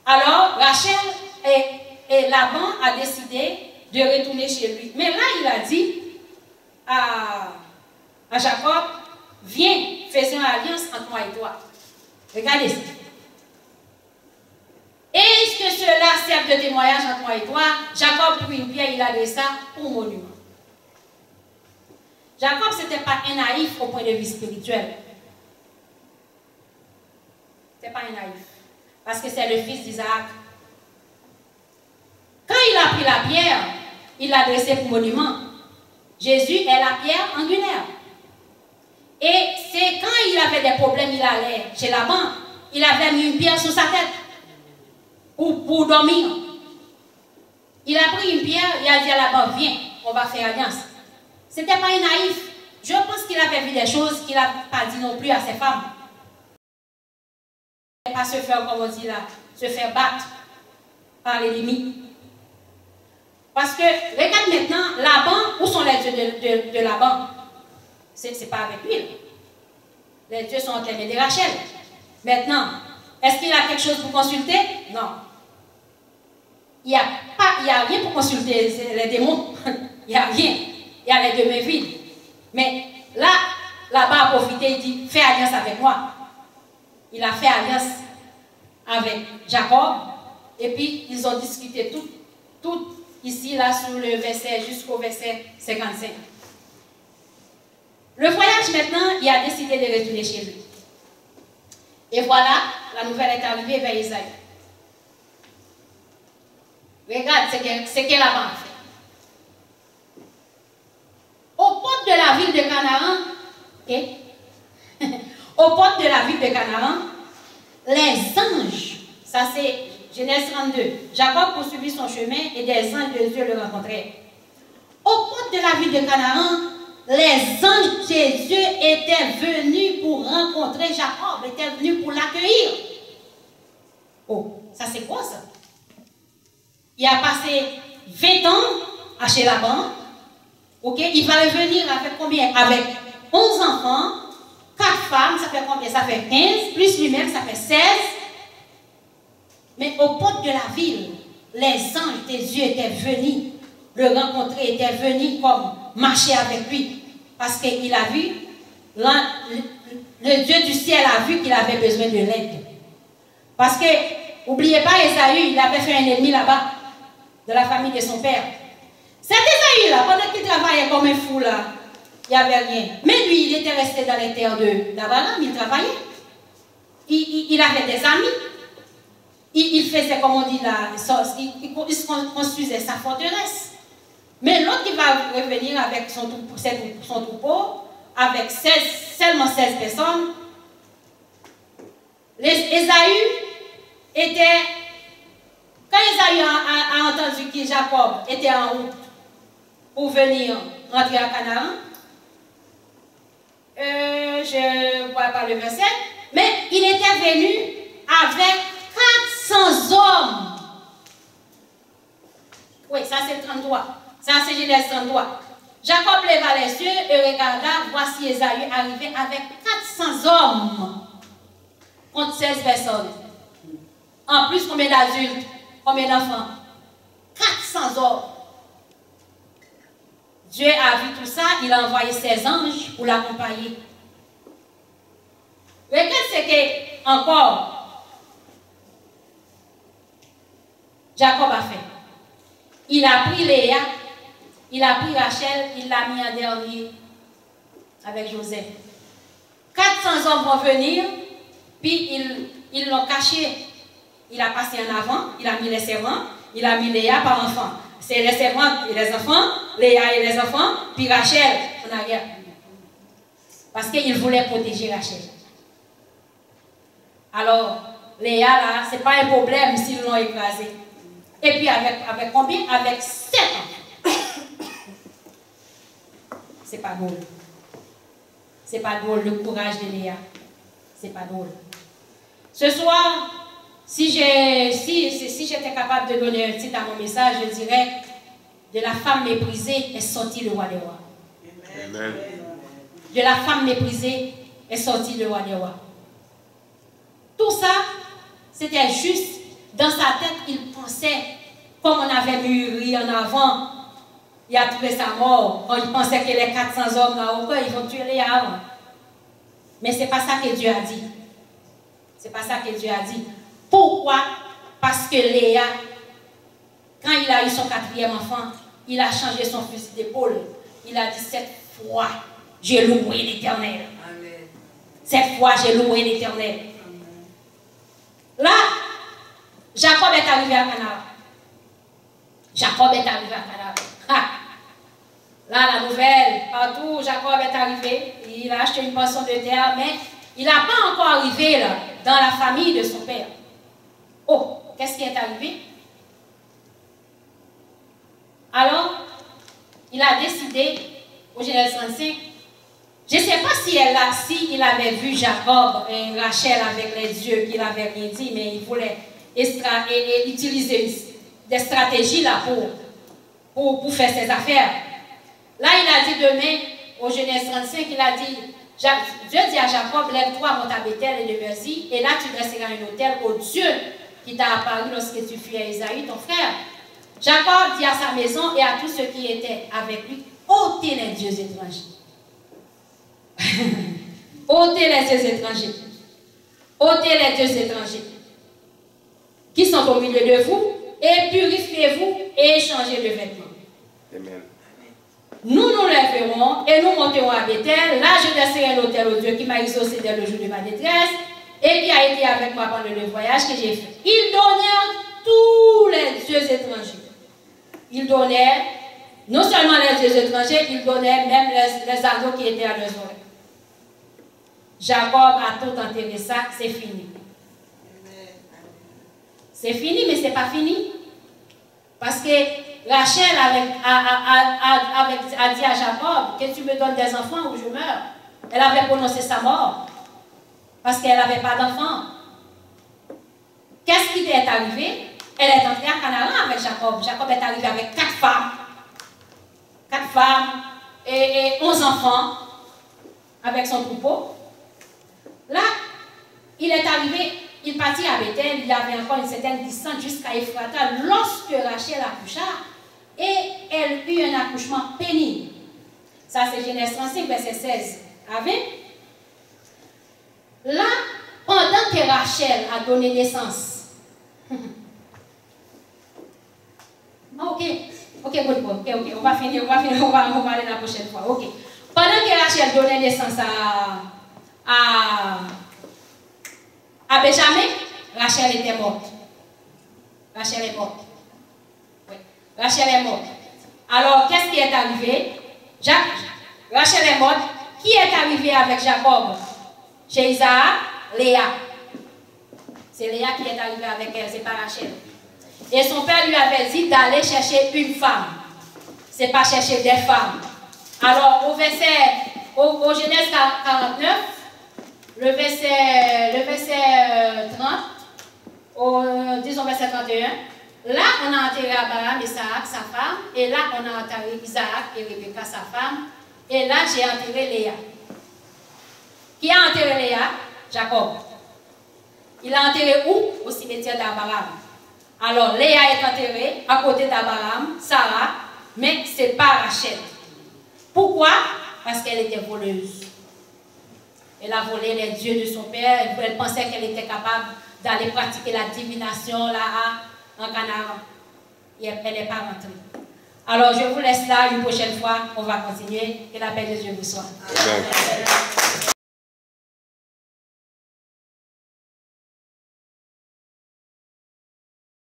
[SPEAKER 3] Alors, Rachel et Laban a décidé de retourner chez lui. Mais là, il a dit à Jacob, viens, faisons une alliance entre moi et toi. Regardez ça. Est-ce que cela sert de témoignage entre moi et toi? Jacob prit une pierre, il a laissé ça pour monument. Jacob, ce n'était pas un naïf au point de vue spirituel. Ce n'était pas un naïf. Parce que c'est le fils d'Isaac. Quand il a pris la pierre, il l'a dressée pour monument. Jésus est la pierre angulaire. Et c'est quand il avait des problèmes, il allait chez Laban, il avait mis une pierre sur sa tête pour dormir. Il a pris une pierre, il a dit à Laban, viens, on va faire alliance. Ce n'était pas un naïf. Je pense qu'il avait vu des choses qu'il n'a pas dit non plus à ses femmes. Pas se faire, comme on dit là, se faire battre par l'ennemi. Parce que, regarde maintenant, Laban, où sont les dieux de Laban? Ce n'est pas avec lui. Les dieux sont entre les mains de Rachel. Maintenant, est-ce qu'il a quelque chose pour consulter? Non. Il n'y a rien pour consulter les démons. Il n'y a rien. Il y a les deux mains vides. Mais là-bas a profité, il dit, fais alliance avec moi. Il a fait alliance avec Jacob. Et puis, ils ont discuté tout ici, là, sur le verset, jusqu'au verset 55. Le voyage, maintenant, il a décidé de retourner chez lui. Et voilà, la nouvelle est arrivée vers Isaïe. Regarde ce qu'elle a fait. Aux portes de la ville de Canaan, aux portes de la ville de Canaan, les anges, ça c'est Genèse 32, Jacob poursuivit son chemin et des anges de Dieu le rencontrèrent. Aux portes de la ville de Canaan, les anges de Dieu étaient venus pour rencontrer Jacob, étaient venus pour l'accueillir. Oh, ça c'est quoi ça? Il a passé 20 ans à chez Laban. Ok, il va revenir avec combien? Avec 11 enfants, 4 femmes, ça fait combien? Ça fait 15, plus lui-même, ça fait 16. Mais aux portes de la ville, les anges de Dieu étaient venus le rencontrer, étaient venus comme marcher avec lui. Parce qu'il a vu, le Dieu du ciel a vu qu'il avait besoin de l'aide. Parce que, n'oubliez pas Ésaü, il avait fait un ennemi là-bas, de la famille de son père. Cet Ésaü-là, pendant qu'il travaillait comme un fou là, il n'y avait rien. Mais lui, il était resté dans les terres d'Abraham, il travaillait. Il avait des amis. Il faisait, comme on dit là, il construisait sa forteresse. Mais l'autre qui va revenir avec son troupeau, avec seulement 16 personnes, Ésaü était... Quand Ésaü a entendu que Jacob était en route pour venir rentrer à Canaan, je ne vois pas le verset, mais il était venu avec 400 hommes. Oui, ça c'est 33. Ça c'est Genèse 33. Jacob leva les yeux et regarda, voici Ésaü arrivé avec 400 hommes contre 16 personnes. En plus, combien d'adultes? Combien d'enfants? 400 hommes. Dieu a vu tout ça, il a envoyé ses anges pour l'accompagner. Regarde ce que, encore, Jacob a fait. Il a pris Léa, il a pris Rachel, il l'a mis en dernier avec Joseph. 400 hommes vont venir, puis ils l'ont caché. Il a passé en avant, il a mis les servants, il a mis Léa par enfant. C'est les servantes et les enfants, Léa et les enfants, puis Rachel en arrière. Parce qu'il voulait protéger Rachel. Alors, Léa, là, ce n'est pas un problème s'ils l'ont écrasé. Et puis avec combien? Avec 7 enfants. C'est pas drôle. C'est pas drôle, le courage de Léa. C'est pas drôle. Ce soir, si j'étais capable de donner un titre à mon message, je dirais de la femme méprisée est sorti le roi des rois. Amen. De la femme méprisée est sorti le roi des rois. Tout ça, c'était juste dans sa tête, il pensait, comme on avait mûri en avant, il a trouvé sa mort, quand il pensait que les 400 hommes là-haut, ils vont tuer Léa avant. Mais ce n'est pas ça que Dieu a dit. C'est pas ça que Dieu a dit. Pourquoi? Parce que Léa, quand il a eu son 4e enfant, il a changé son fusil d'épaule. Il a dit 7 fois, j'ai loué l'Éternel. 7 fois, j'ai loué l'Éternel. Là, Jacob est arrivé à Canaan. Jacob est arrivé à Canaan. Là, la nouvelle, partout, Jacob est arrivé. Il a acheté une portion de terre, mais il n'a pas encore arrivé là, dans la famille de son père. Oh, qu'est-ce qui est arrivé? il a décidé, au Genèse 35, je ne sais pas si il avait vu Jacob et Rachel avec les yeux qu'il avait rien dit, mais il voulait utiliser des stratégies là pour faire ses affaires. Là, il a dit demain, au Genèse 35, il a dit, Dieu dit à Jacob, lève-toi, monte à Bethel et demeure-y, et là tu dresseras un autel au Dieu qui t'a apparu lorsque tu fuis à Isaïe, ton frère. Jacob dit à sa maison et à tous ceux qui étaient avec lui, ôtez les dieux étrangers. Ôtez les dieux étrangers. Ôtez les dieux étrangers qui sont au milieu de vous, et purifiez-vous et échangez de vêtements.
[SPEAKER 1] Amen.
[SPEAKER 3] Nous nous lèverons et nous monterons à Bethel. Là, je dresserai l'autel au Dieu qui m'a exaucé dès le jour de ma détresse et qui a été avec moi pendant le voyage que j'ai fait. Ils donnèrent tous les dieux étrangers. Ils donnèrent non seulement les dieux étrangers, ils donnèrent même les anneaux qui étaient à leurs oreilles. Jacob a tout enterré ça, c'est fini. C'est fini, mais ce n'est pas fini. Parce que Rachel a dit à Jacob que tu me donnes des enfants ou je meurs. Elle avait prononcé sa mort. Parce qu'elle n'avait pas d'enfants. Qu'est-ce qui est arrivé? Elle est entrée à Canaan avec Jacob. Jacob est arrivé avec 4 femmes. 4 femmes et 11 enfants avec son troupeau. Là, il est arrivé, il partit à Bethel, il avait encore une certaine distance jusqu'à Ephrata lorsque Rachel accoucha et elle eut un accouchement pénible. Ça, c'est Genèse 35, verset 16 à 20. Là, pendant que Rachel a donné naissance, ok, on va finir, on va aller la prochaine fois. Ok. Pendant que Rachel donnait naissance à Benjamin, Rachel était morte. Rachel est morte. Oui. Rachel est morte. Alors, qu'est-ce qui est arrivé? Rachel est morte. Qui est arrivé avec Jacob? Chez Isaac, Léa. C'est Léa qui est arrivée avec elle, c'est pas Rachel. Et son père lui avait dit d'aller chercher une femme. C'est pas chercher des femmes. Alors, au Genèse 49, le verset 30, disons verset 31, là, on a enterré Abraham, Isaac, sa femme, et là, on a enterré Isaac et Rebecca, sa femme, et là, j'ai enterré Léa. Qui a enterré Léa? Jacob. Il a enterré où? Au cimetière d'Abraham. Alors, Léa est enterrée à côté d'Abraham, Sarah, mais ce n'est pas Rachel. Pourquoi? Parce qu'elle était voleuse. Elle a volé les dieux de son père. Elle pensait qu'elle était capable d'aller pratiquer la divination là en Canaan. Et elle n'est pas rentrée. Alors, je vous laisse là une prochaine fois. On va continuer. Que la paix de Dieu vous soit. Amen.